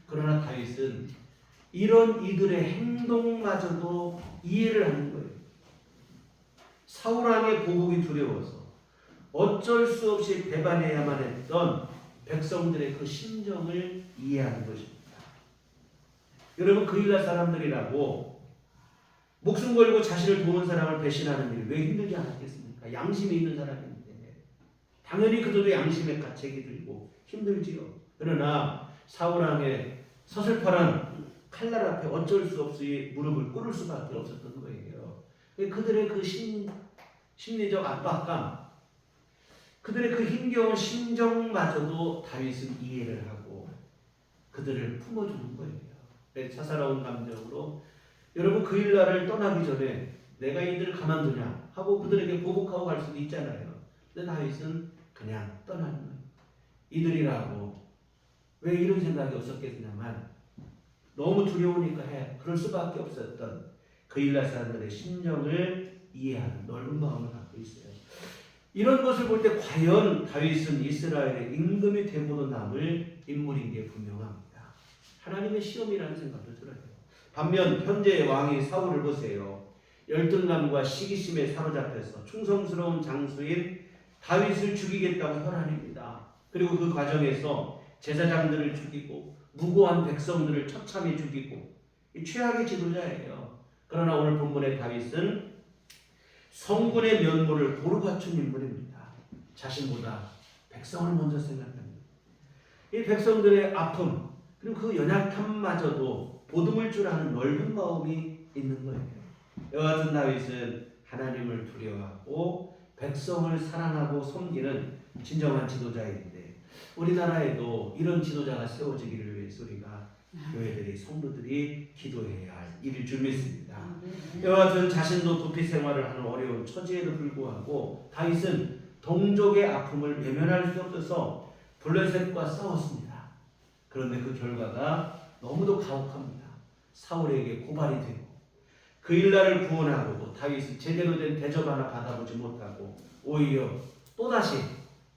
그러나 다윗은 이런 이들의 행동마저도 이해를 하는 거예요. 사울왕의 보복이 두려워서 어쩔 수 없이 배반해야만 했던 백성들의 그 심정을 이해하는 것입니다. 여러분 그일라 사람들이라고 목숨 걸고 자신을 도운 사람을 배신하는 일이 왜 힘들지 않았겠습니까? 양심이 있는 사람인데 당연히 그들도 양심의 가책이 들고 힘들지요. 그러나 사울왕의 서슬퍼런 칼날 앞에 어쩔 수 없이 무릎을 꿇을 수밖에 없었던 거예요. 그들의 그 심리적 압박감, 그들의 그 힘겨운 심정마저도 다윗은 이해를 하고 그들을 품어주는 거예요. 사사로운 감정으로 여러분 그일라를 떠나기 전에 내가 이들을 가만두냐 하고 그들에게 보복하고 갈 수도 있잖아요. 근데 다윗은 그냥 떠나는 거예요. 이들이라고 왜 이런 생각이 없었겠냐만 너무 두려우니까 그럴 수밖에 없었던 그일라 사람들의 심정을 이해하는 넓은 마음을 갖고 있어요. 이런 것을 볼 때 과연 다윗은 이스라엘의 임금이 되고도 남을 인물인 게 분명합니다. 하나님의 시험이라는 생각도 들어요. 반면 현재의 왕이 사울을 보세요. 열등감과 시기심에 사로잡혀서 충성스러운 장수인 다윗을 죽이겠다고 혈안입니다. 그리고 그 과정에서 제사장들을 죽이고 무고한 백성들을 처참히 죽이고 최악의 지도자예요. 그러나 오늘 본문의 다윗은 성군의 면모를 고루 갖춘 인물입니다. 자신보다 백성을 먼저 생각합니다. 이 백성들의 아픔 그리고 그 연약함마저도 보듬을 줄 아는 넓은 마음이 있는 거예요. 이와 같은 다윗은 하나님을 두려워하고 백성을 사랑하고 섬기는 진정한 지도자인데 우리나라에도 이런 지도자가 세워지기를 위해서 우리가 교회들이 성도들이 기도해야 할 일일 줄 믿습니다. 이와 같은 자신도 도피 생활을 하는 어려운 처지에도 불구하고 다윗은 동족의 아픔을 외면할 수 없어서 블레셋과 싸웠습니다. 그런데 그 결과가 너무도 가혹합니다. 사울에게 고발이 되고 그 일날을 구원하고도 다윗은 제대로 된 대접 하나 받아보지 못하고 오히려 또다시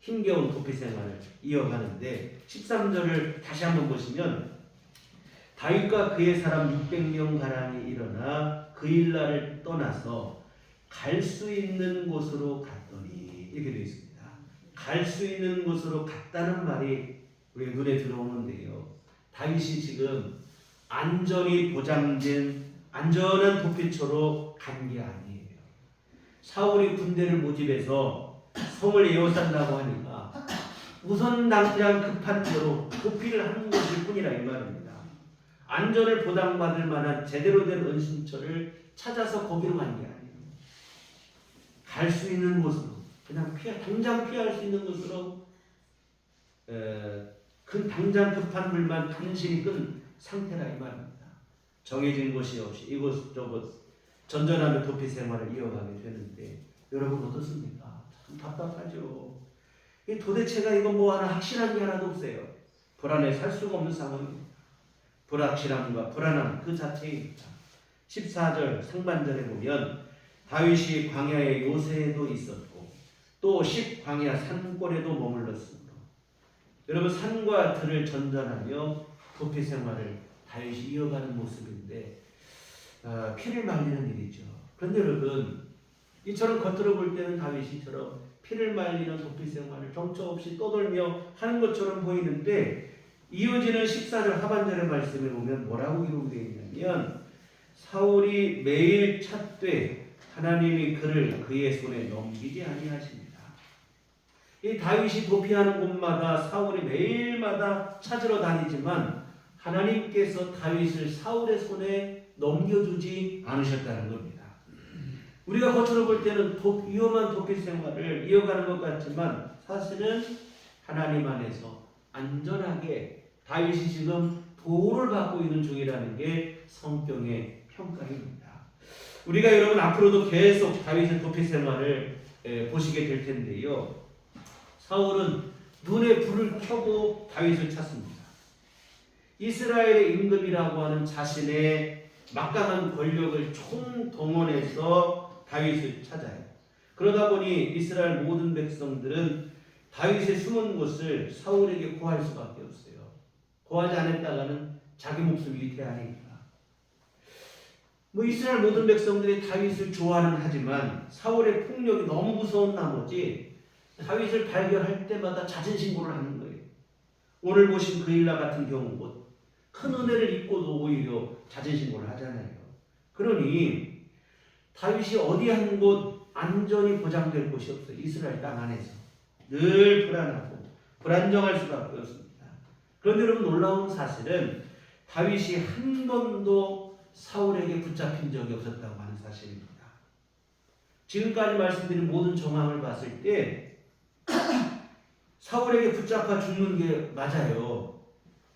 힘겨운 도피 생활을 이어가는데 13절을 다시 한번 보시면 다윗과 그의 사람 600명 가량이 일어나 그 일날을 떠나서 갈 수 있는 곳으로 갔더니 이렇게 되어 있습니다. 갈 수 있는 곳으로 갔다는 말이 우리 눈에 들어오는데요. 다윗이 지금 안전이 보장된 안전한 도피처로 간 게 아니에요. 사울이 군대를 모집해서 성을 에워싼다고 하니까 우선 당장 급한 대로 도피를 하는 것일 뿐이라 이 말입니다. 안전을 보장받을 만한 제대로 된 은신처를 찾아서 거기로 간 게 아니에요. 갈 수 있는 곳으로 그냥 당장 피할 수 있는 곳으로 그 당장 급한 물만 간신히 끈 상태라 이 말입니다. 정해진 곳이 없이 이곳 저곳 전전하며 도피 생활을 이어가게 되는데 여러분 어떻습니까? 참 답답하죠. 이 도대체가 이거 뭐 하나 확실한 게 하나도 없어요. 불안해 살 수가 없는 상황입니다. 불확실함과 불안함 그 자체입니다. 14절 상반절에 보면 다윗이 광야의 요새에도 있었고 또 10광야 산골에도 머물렀습니다. 여러분 산과 들을 전전하며 도피 생활을 다윗이 이어가는 모습인데 피를 말리는 일이죠. 그런데 여러분 이처럼 겉으로 볼 때는 다윗이처럼 피를 말리는 도피 생활을 정처 없이 떠돌며 하는 것처럼 보이는데 이어지는 14절 하반절의 말씀에 보면 뭐라고 기록되어 있냐면 사울이 매일 찾되 하나님이 그를 그의 손에 넘기지 아니하십니다. 이 다윗이 도피하는 곳마다 사울이 매일마다 찾으러 다니지만 하나님께서 다윗을 사울의 손에 넘겨주지 않으셨다는 겁니다. 우리가 겉으로 볼 때는 위험한 도피 생활을 이어가는 것 같지만 사실은 하나님 안에서 안전하게 다윗이 지금 보호를 받고 있는 중이라는 게 성경의 평가입니다. 우리가 여러분 앞으로도 계속 다윗의 도피 생활을 보시게 될 텐데요. 사울은 눈에 불을 켜고 다윗을 찾습니다. 이스라엘의 임금이라고 하는 자신의 막강한 권력을 총동원해서 다윗을 찾아요. 그러다 보니 이스라엘 모든 백성들은 다윗의 숨은 곳을 사울에게 고할 수밖에 없어요. 고하지 않았다가는 자기 목숨이 위태하니까. 이스라엘 모든 백성들이 다윗을 좋아는 하지만 사울의 폭력이 너무 무서운 나머지 다윗을 발견할 때마다 자진신고를 하는 거예요. 오늘 보신 그 일날 같은 경우 큰 은혜를 입고도 오히려 자진신고를 하잖아요. 그러니 다윗이 어디 한 곳 안전이 보장될 곳이 없어요. 이스라엘 땅 안에서 늘 불안하고 불안정할 수밖에 없습니다. 그런데 여러분 놀라운 사실은 다윗이 한 번도 사울에게 붙잡힌 적이 없었다고 하는 사실입니다. 지금까지 말씀드린 모든 정황을 봤을 때 사울에게 붙잡아 죽는 게 맞아요.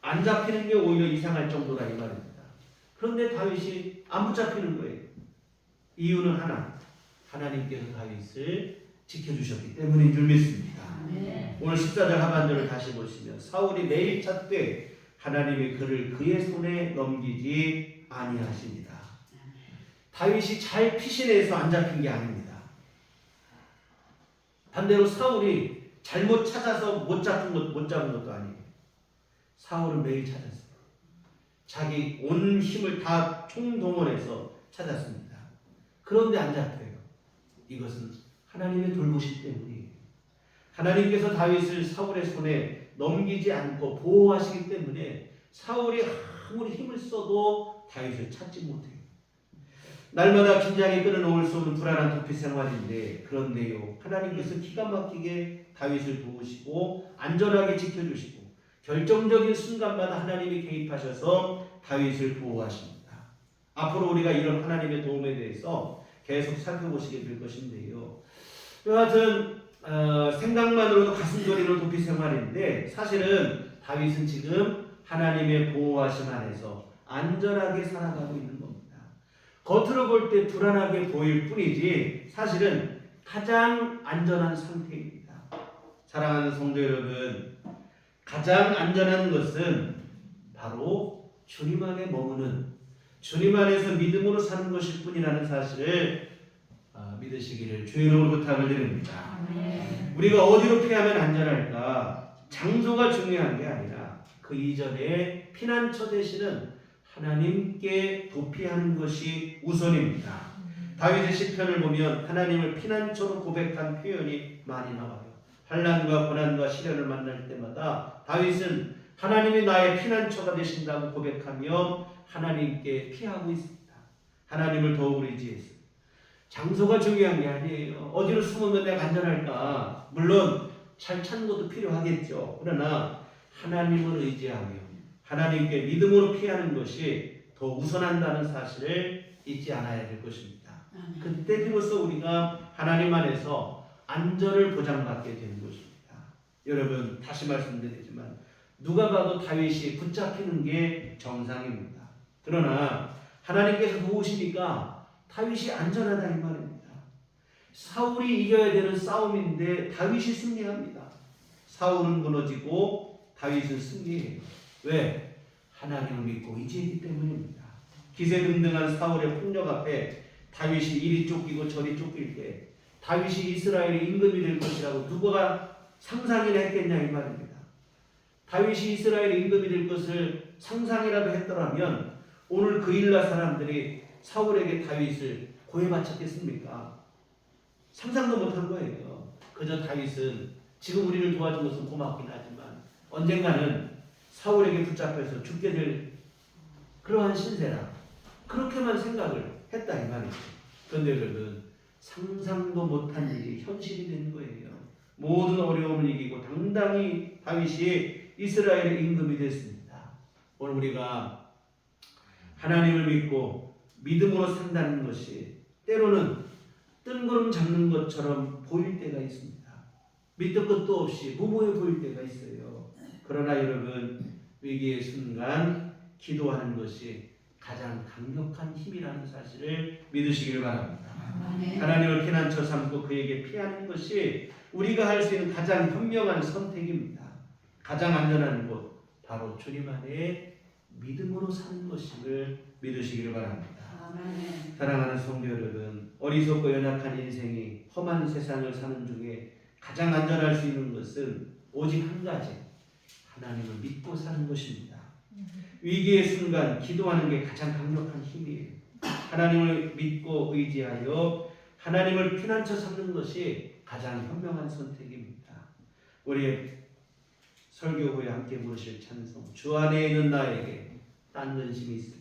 안 잡히는 게 오히려 이상할 정도라 이 말입니다. 그런데 다윗이 안 붙잡히는 거예요. 이유는 하나, 하나님께서 다윗을 지켜주셨기 때문인 줄 믿습니다. 오늘 14절 하반절을 다시 보시면 사울이 매일 찾되 하나님이 그를 그의 손에 넘기지 아니하십니다. 다윗이 잘 피신해서 안 잡힌 게 아닙니다. 반대로 사울이 잘못 찾아서 못 잡은 것도 아니에요. 사울은 매일 찾았어요. 자기 온 힘을 다 총동원해서 찾았습니다. 그런데 안 잡혀요. 이것은 하나님의 돌보심 때문이에요. 하나님께서 다윗을 사울의 손에 넘기지 않고 보호하시기 때문에 사울이 아무리 힘을 써도 다윗을 찾지 못해요. 날마다 긴장이 끊어놓을 수 없는 불안한 도피 생활인데, 그런데요, 하나님께서 기가 막히게 다윗을 도우시고 안전하게 지켜주시고 결정적인 순간마다 하나님이 개입하셔서 다윗을 보호하십니다. 앞으로 우리가 이런 하나님의 도움에 대해서 계속 살펴보시게 될 것인데요. 여하튼 생각만으로도 가슴 저리는 도피 생활인데, 사실은 다윗은 지금 하나님의 보호하심 안에서 안전하게 살아가고 있는 겁니다. 겉으로 볼 때 불안하게 보일 뿐이지 사실은 가장 안전한 상태입니다. 사랑하는 성도 여러분, 가장 안전한 것은 바로 주님 안에 머무는, 주님 안에서 믿음으로 사는 것일 뿐이라는 사실을 믿으시기를 주의 이름으로 부탁을 드립니다. 우리가 어디로 피하면 안전할까? 장소가 중요한 게 아니라 그 이전에 피난처 되시는 하나님께 도피하는 것이 우선입니다. 다윗의 시편을 보면 하나님을 피난처로 고백한 표현이 많이 나와요. 환난과 고난과 시련을 만날 때마다 다윗은 하나님이 나의 피난처가 되신다고 고백하며 하나님께 피하고 있습니다. 하나님을 더욱 의지해서. 장소가 중요한 게 아니에요. 어디로 숨으면 내가 안전할까? 물론 잘 찾는 것도 필요하겠죠. 그러나 하나님을 의지하며 하나님께 믿음으로 피하는 것이 더 우선한다는 사실을 잊지 않아야 될 것입니다. 그때 비로소 우리가 하나님 안에서 안전을 보장받게 되는 것입니다. 여러분, 다시 말씀드리지만 누가 봐도 다윗이 붙잡히는 게 정상입니다. 그러나 하나님께서 도우시니까 다윗이 안전하다 이 말입니다. 사울이 이겨야 되는 싸움인데 다윗이 승리합니다. 사울은 무너지고 다윗은 승리해요. 왜? 하나님을 믿고 의지했기 때문입니다. 기세등등한 사울의 폭력 앞에 다윗이 이리 쫓기고 저리 쫓길 때 다윗이 이스라엘의 임금이 될 것이라고 누가 상상이나 했겠냐 이 말입니다. 다윗이 이스라엘의 임금이 될 것을 상상이라도 했더라면 오늘 그일라 사람들이 사울에게 다윗을 고해바쳤겠습니까? 상상도 못한 거예요. 그저 다윗은 지금 우리를 도와준 것은 고맙긴 하지만 언젠가는 사울에게 붙잡혀서 죽게 될 그러한 신세라 그렇게만 생각을 했다 이 말이죠. 그런데 여러분, 상상도 못한 일이 현실이 된 거예요. 모든 어려움을 이기고 당당히 다윗이 이스라엘의 임금이 됐습니다. 오늘 우리가 하나님을 믿고 믿음으로 산다는 것이 때로는 뜬구름 잡는 것처럼 보일 때가 있습니다. 밑도 끝도 없이 무모해 보일 때가 있어요. 그러나 여러분, 위기의 순간 기도하는 것이 가장 강력한 힘이라는 사실을 믿으시기를 바랍니다. 하나님을 피난처 삼고 그에게 피하는 것이 우리가 할 수 있는 가장 현명한 선택입니다. 가장 안전한 곳, 바로 주님 안에 믿음으로 사는 것임을 믿으시기를 바랍니다. 사랑하는 성도 여러분, 어리석고 연약한 인생이 험한 세상을 사는 중에 가장 안전할 수 있는 것은 오직 한 가지, 하나님을 믿고 사는 것입니다. 위기의 순간 기도하는 게 가장 강력한 힘이에요. 하나님을 믿고 의지하여 하나님을 피난처 삼는 것이 가장 현명한 선택입니다. 우리 설교 후에 함께 부르실 찬송, 주 안에 있는 나에게 딴 근심이 있으랴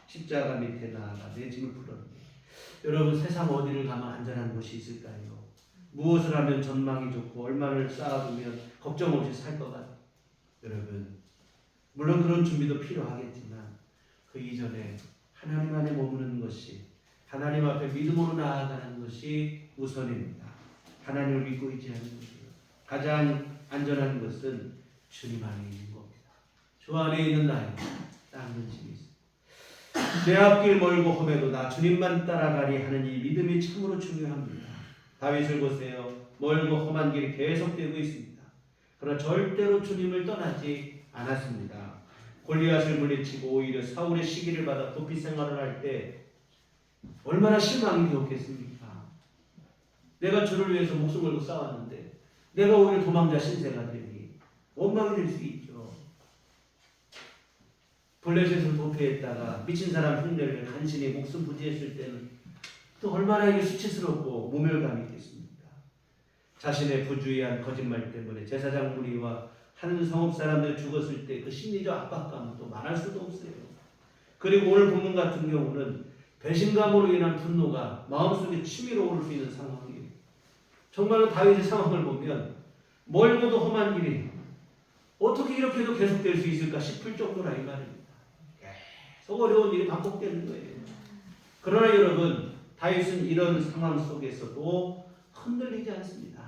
십자가 밑에 나아가 내 짐을 풀었네. 여러분, 세상 어디를 가면 안전한 곳이 있을까요? 무엇을 하면 전망이 좋고 얼마를 쌓아두면 걱정 없이 살 것 같아요. 여러분, 물론 그런 준비도 필요하겠지만 그 이전에 하나님 안에 머무는 것이, 하나님 앞에 믿음으로 나아가는 것이 우선입니다. 하나님을 믿고 의지하는 것이요. 가장 안전한 것은 주님 안에 있는 겁니다. 주 안에 있는 나에게 딴 근심이 있습니다. 내 앞길 멀고 험해도 나 주님만 따라가리 하는 이 믿음이 참으로 중요합니다. 다윗을 보세요. 멀고 험한 길이 계속되고 있습니다. 그러나 절대로 주님을 떠나지 않았습니다. 골리앗을 물리치고 오히려 사울의 시기를 받아 도피 생활을 할 때 얼마나 실망이 되었겠습니까? 내가 주를 위해서 목숨 걸고 싸웠는데 내가 오히려 도망자 신세가 되니 원망이 될 수 있죠. 블레셋을 도피했다가 미친 사람 흉내를 간신히 목숨 부지했을 때는 또 얼마나 이게 수치스럽고 모멸감이 있겠습니까? 자신의 부주의한 거짓말 때문에 제사장 무리와 한 성읍 사람들 죽었을 때 그 심리적 압박감은 또 말할 수도 없어요. 그리고 오늘 본문 같은 경우는 배신감으로 인한 분노가 마음속에 치밀어 오를 수 있는 상황이에요. 정말로 다윗의 상황을 보면 멀고도 험한 길이 어떻게 이렇게도 계속될 수 있을까 싶을 정도라 이 말입니다. 계속 어려운 일이 반복되는 거예요. 그러나 여러분, 다윗은 이런 상황 속에서도 흔들리지 않습니다.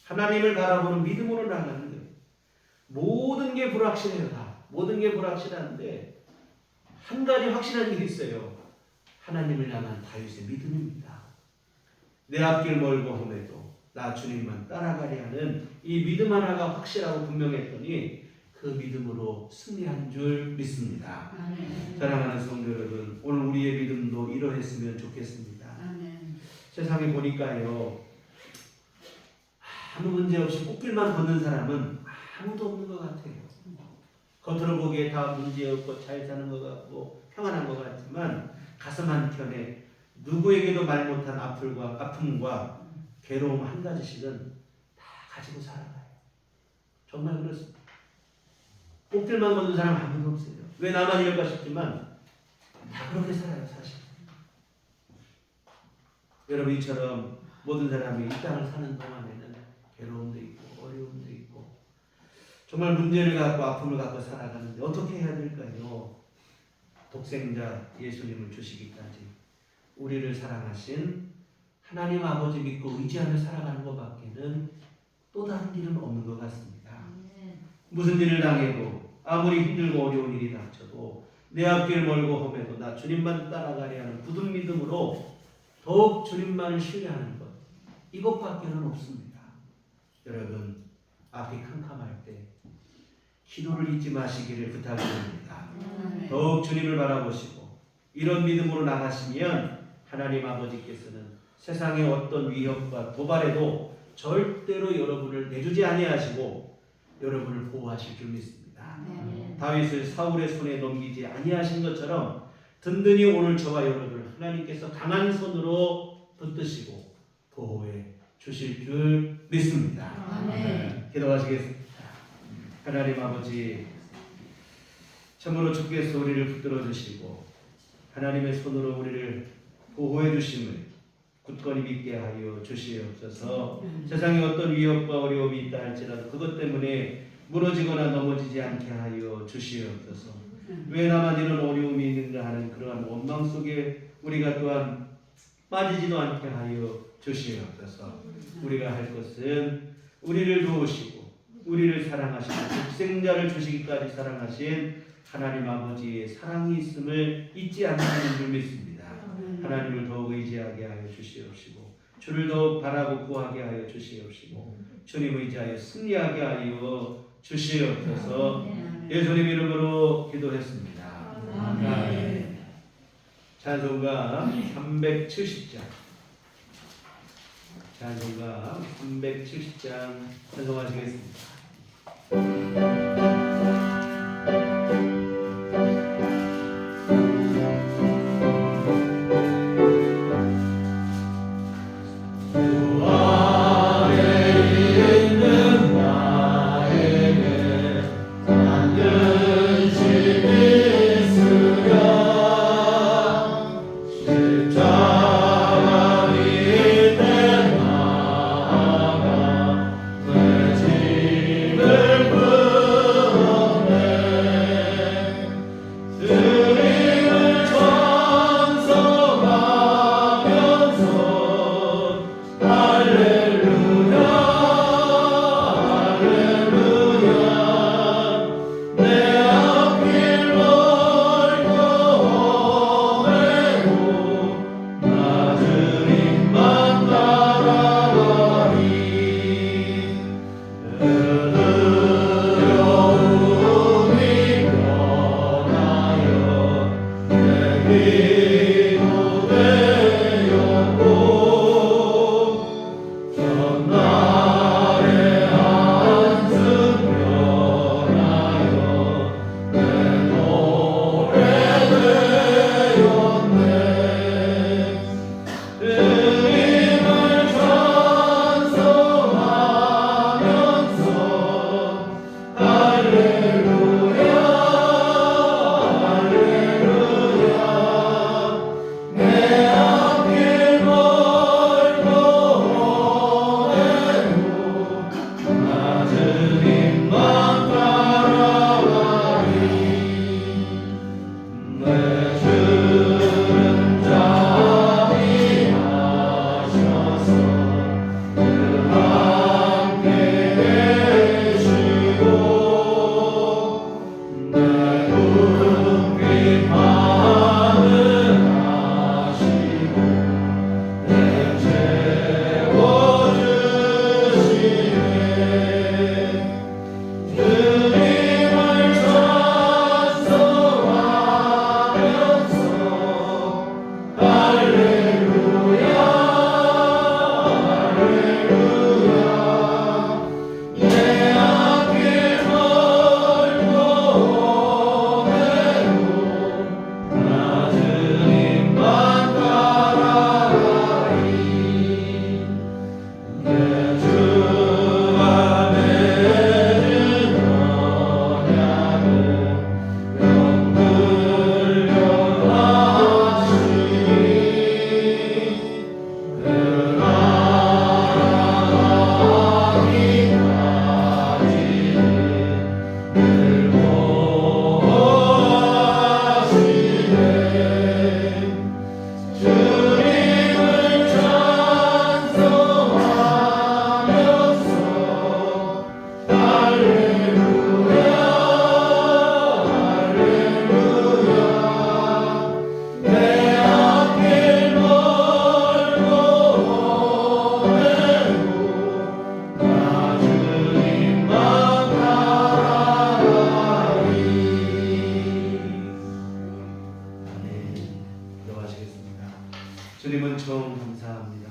하나님을 바라보는 믿음으로 나가는 거예요. 모든 게 불확실해요. 모든 게 불확실한데 한 가지 확실한 일이 있어요. 하나님을 향한 다윗의 믿음입니다. 내 앞길 멀고 험해도 나 주님만 따라가리 하는 이 믿음 하나가 확실하고 분명했더니 그 믿음으로 승리한 줄 믿습니다. 아멘. 사랑하는 성도 여러분, 오늘 우리의 믿음도 이러했으면 좋겠습니다. 아멘. 세상에 보니까요, 아무 문제 없이 꽃길만 걷는 사람은 아무도 없는 것 같아요. 겉으로 보기에 다 문제 없고 잘 사는 것 같고 평안한 것 같지만 가슴 한켠에 누구에게도 말 못한 아픔과 괴로움 한 가지씩은 다 가지고 살아가요. 정말 그렇습니다. 꽃길만 걷는 사람 아무도 없어요. 왜 나만 이럴까 싶지만 다 그렇게 살아요, 사실. 여러분, 이처럼 모든 사람이 이 땅을 사는 동안에는 괴로움도 있고 어려움도 있고 정말 문제를 갖고 아픔을 갖고 살아가는데 어떻게 해야 될까요? 독생자 예수님을 주시기까지 우리를 사랑하신 하나님 아버지 믿고 의지하며 살아가는 것밖에는 또 다른 길은 없는 것 같습니다. 무슨 일을 당해도 아무리 힘들고 어려운 일이 닥쳐도 내 앞길 멀고 험해도 나 주님만 따라가리 하는 굳은 믿음으로 더욱 주님만을 신뢰하는 것, 이것밖에는 없습니다. 여러분, 앞이 캄캄할 때 기도를 잊지 마시기를 부탁드립니다. 더욱 주님을 바라보시고 이런 믿음으로 나가시면 하나님 아버지께서는 세상의 어떤 위협과 도발에도 절대로 여러분을 내주지 아니하시고 여러분을 보호하실 줄 믿습니다. 다윗을 사울의 손에 넘기지 아니하신 것처럼 든든히 오늘 저와 여러분을 하나님께서 강한 손으로 붙드시고 보호해 주실 줄 믿습니다. 아멘. 기도하시겠습니다. 하나님 아버지, 참으로 주께서 우리를 붙들어 주시고 하나님의 손으로 우리를 보호해 주심을 굳건히 믿게 하여 주시옵소서. 세상에 어떤 위협과 어려움이 있다 할지라도 그것 때문에 무너지거나 넘어지지 않게 하여 주시옵소서. 왜 나만 이런 어려움이 있는가 하는 그러한 원망 속에 우리가 또한 빠지지도 않게 하여 주시옵소서. 우리가 할 것은 우리를 도우시고 우리를 사랑하시고 독생자를 주시기까지 사랑하신 하나님 아버지의 사랑이 있음을 잊지 않는 줄 믿습니다. 하나님을 더욱 의지하게 하여 주시옵시고 주를 더욱 바라고 구하게 하여 주시옵시고 주님 의지하여 승리하게 하여 주시옵소서. 예수님 이름으로 기도했습니다. 아멘. 찬송가 370장 찬송가 370장 찬송하시겠습니다. 그 주님은 정 감사합니다.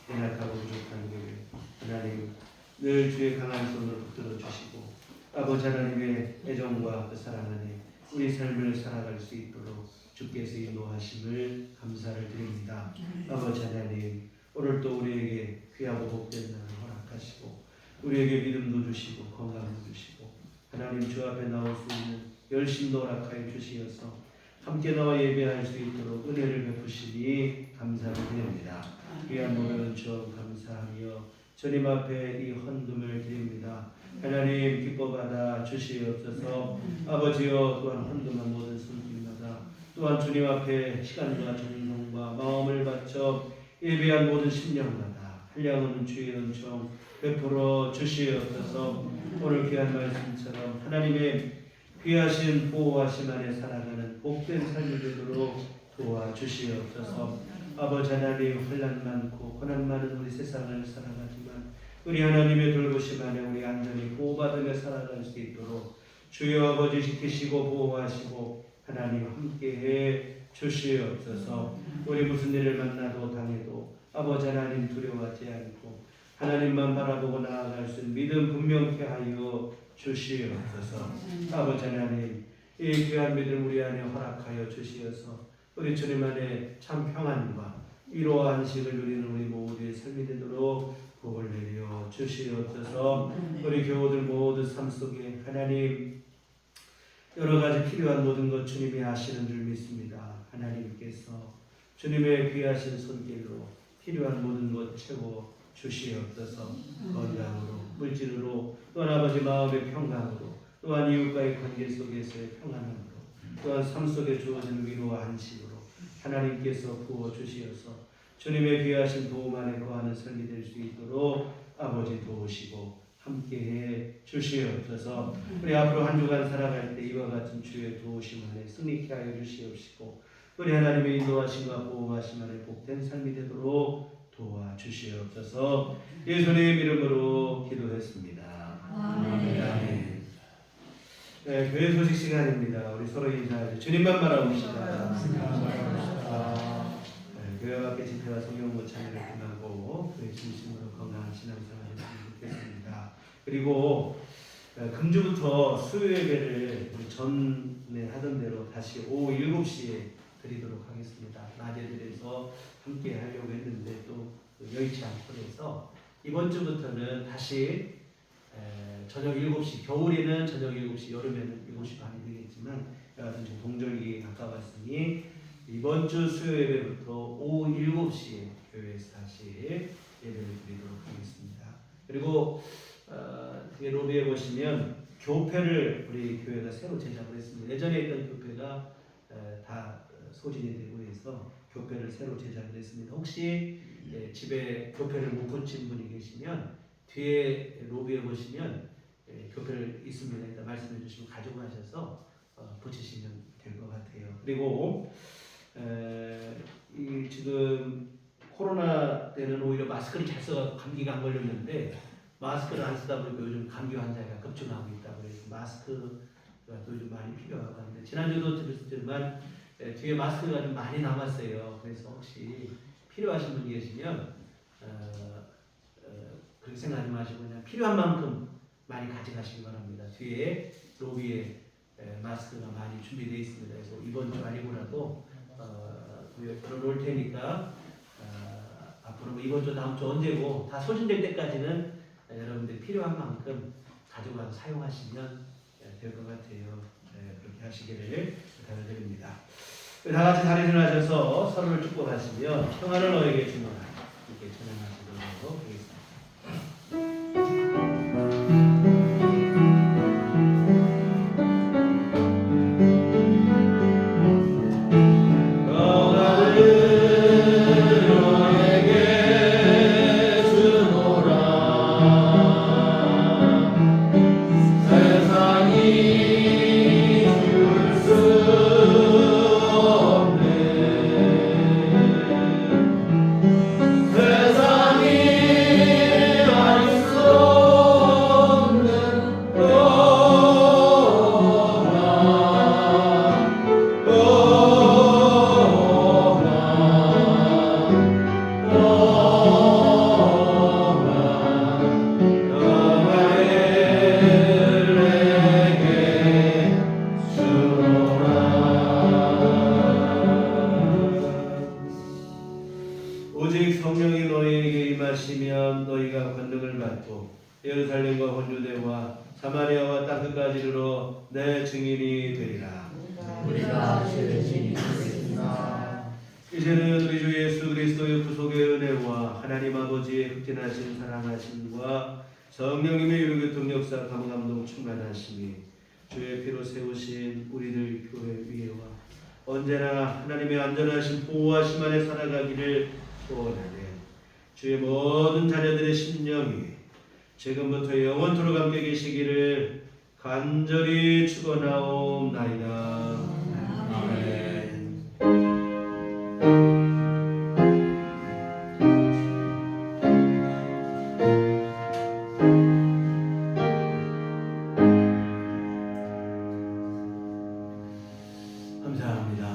연약하고 부족한 교회 하나님 늘 주의 강한 손으로 붙들어 주시고 아버지 하나님의 애정과 그 사랑 안에 우리 삶을 살아갈 수 있도록 주께서 인도하심을 감사를 드립니다. 아버지 하나님 오늘도 우리에게 귀하고 복된 날을 허락하시고 우리에게 믿음도 주시고 건강도 주시고 하나님 주 앞에 나올 수 있는 열심도 허락하여 주시어서 함께 나와 예배할 수 있도록 은혜를 베푸시니 감사를 드립니다. 귀한 모든 주 감사하며 주님 앞에 이 헌금을 드립니다. 하나님 기뻐받아 주시옵소서. 아버지여 또한 헌금한 모든 손길마다 또한 주님 앞에 시간과 정성과 마음을 바쳐 예배한 모든 심령마다 한량없는 주의 은총 베풀어 주시옵소서. 오늘 귀한 말씀처럼 하나님의 귀하신 보호하심 안에 살아가는 복된 삶이 되도록 도와주시옵소서. 아버지 하나님 환난 많고 고난 많은 우리 세상을 살아가지만 우리 하나님의 돌보심 안에 우리 안전히 보호받으며 살아갈 수 있도록 주여 아버지 지키시고 보호하시고 하나님 함께해 주시옵소서. 우리 무슨 일을 만나도 당해도 아버지 하나님 두려워하지 않고 하나님만 바라보고 나아갈 수 있는 믿음 분명케 하여 주시옵소서. 아버지 하나님 이 귀한 믿음 우리 안에 허락하여 주시어서 우리 주님 안에 참 평안과 위로와 안식을 누리는 우리 모두의 삶이 되도록 복을 내려 주시옵소서. 우리 교우들 모두 삶 속에 하나님 여러 가지 필요한 모든 것 주님이 아시는 줄 믿습니다. 하나님께서 주님의 귀하신 손길로 필요한 모든 것 채워 주시옵소서. 건강으로 물질으로 또한 아버지 마음의 평강으로 또한 이웃과의 관계 속에서의 평안함으로 또한 삶 속에 주어진 위로와 안식으로 하나님께서 부어주시어서 주님의 귀하신 도움 안에 거하는 삶이 될 수 있도록 아버지 도우시고 함께해 주시옵소서. 우리 앞으로 한 주간 살아갈 때 이와 같은 주의 도우심 안에 승리케 하여 주시옵시고 우리 하나님의 인도하심과 보호하심 안에 복된 삶이 되도록 도와주시옵소서. 예수님의 이름으로 기도했습니다. 아멘. 네, 교회 소식 시간입니다. 우리 서로 인사하죠. 주님만 바라봅시다. 네, 교회 밖에 집회와 성경 모창을 끝나고 그의 중심으로 건강한 신앙생활을 했으면 좋겠습니다. 그리고 금주부터 수요 예배를 우리 전에 하던 대로 다시 오후 7시에 드리도록 하겠습니다. 낮에 드려서 함께 하려고 했는데 또 여의치 않고 해서 이번 주부터는 다시 저녁 7시, 겨울에는 저녁 7시, 여름에는 7시 반이 되겠지만 여하튼 지금 동절기 가까웠으니 이번 주 수요 예배부터 오후 7시에 교회에서 다시 예배를 드리도록 하겠습니다. 그리고 뒤에 로비에 보시면 교패를 우리 교회가 새로 제작을 했습니다. 예전에 있던 교패가 다 소진이 되고 해서 교패를 새로 제작을 했습니다. 혹시 집에 교패를 못 붙인 분이 계시면 뒤에 로비에 보시면 교패를 있습니다. 일단 말씀해 주시면 가져가셔서 붙이시면 될 것 같아요. 그리고 이 지금 코로나 때는 오히려 마스크를 잘 써서 감기가 안 걸렸는데 마스크를 안 쓰다 보니까 요즘 감기 환자가 급증하고 있다고 그래서 마스크가 또 요즘 많이 필요하고 하는데 지난주도 드렸지만 뒤에 마스크가 좀 많이 남았어요. 그래서 혹시 필요하신 분 계시면 그렇게 생각하지 마시고 그냥 필요한 만큼 많이 가져가시기 바랍니다. 뒤에 로비에 마스크가 많이 준비되어 있습니다. 그래서 이번 주 아니고라도 들어올 테니까 앞으로 이번 주 다음 주 언제고 다 소진될 때까지는 여러분들 필요한 만큼 가져가서 사용하시면 될 것 같아요. 그렇게 하시기를 부탁드립니다. 다 같이 다리 일어나셔서 서로를 축복하시며 평안을 너에게 주노라 이렇게 찬양하시도록 하겠습니다. 세상이 오직 성령이 너희에게 임하시면 너희가 권능을 받고 예루살렘과 혼주대와 사마리아와 땅끝까지 이르러 내 증인이 되리라. 우리가 주의 증인이 되겠습니다. 이제는 우리 주 예수 그리스도의 구속의 은혜와 하나님 아버지의 극진하신 사랑하심과 성령님의 유교통 역사 감감동 충만하심이 주의 피로 세우신 우리들 교회 위에와 언제나 하나님의 안전하신 보호하심 안에 살아가기를 소원하네. 주의 모든 자녀들의 심령이 지금부터 영원토록 함께 계시기를 간절히 축원하옵나이다. 아멘. 감사합니다.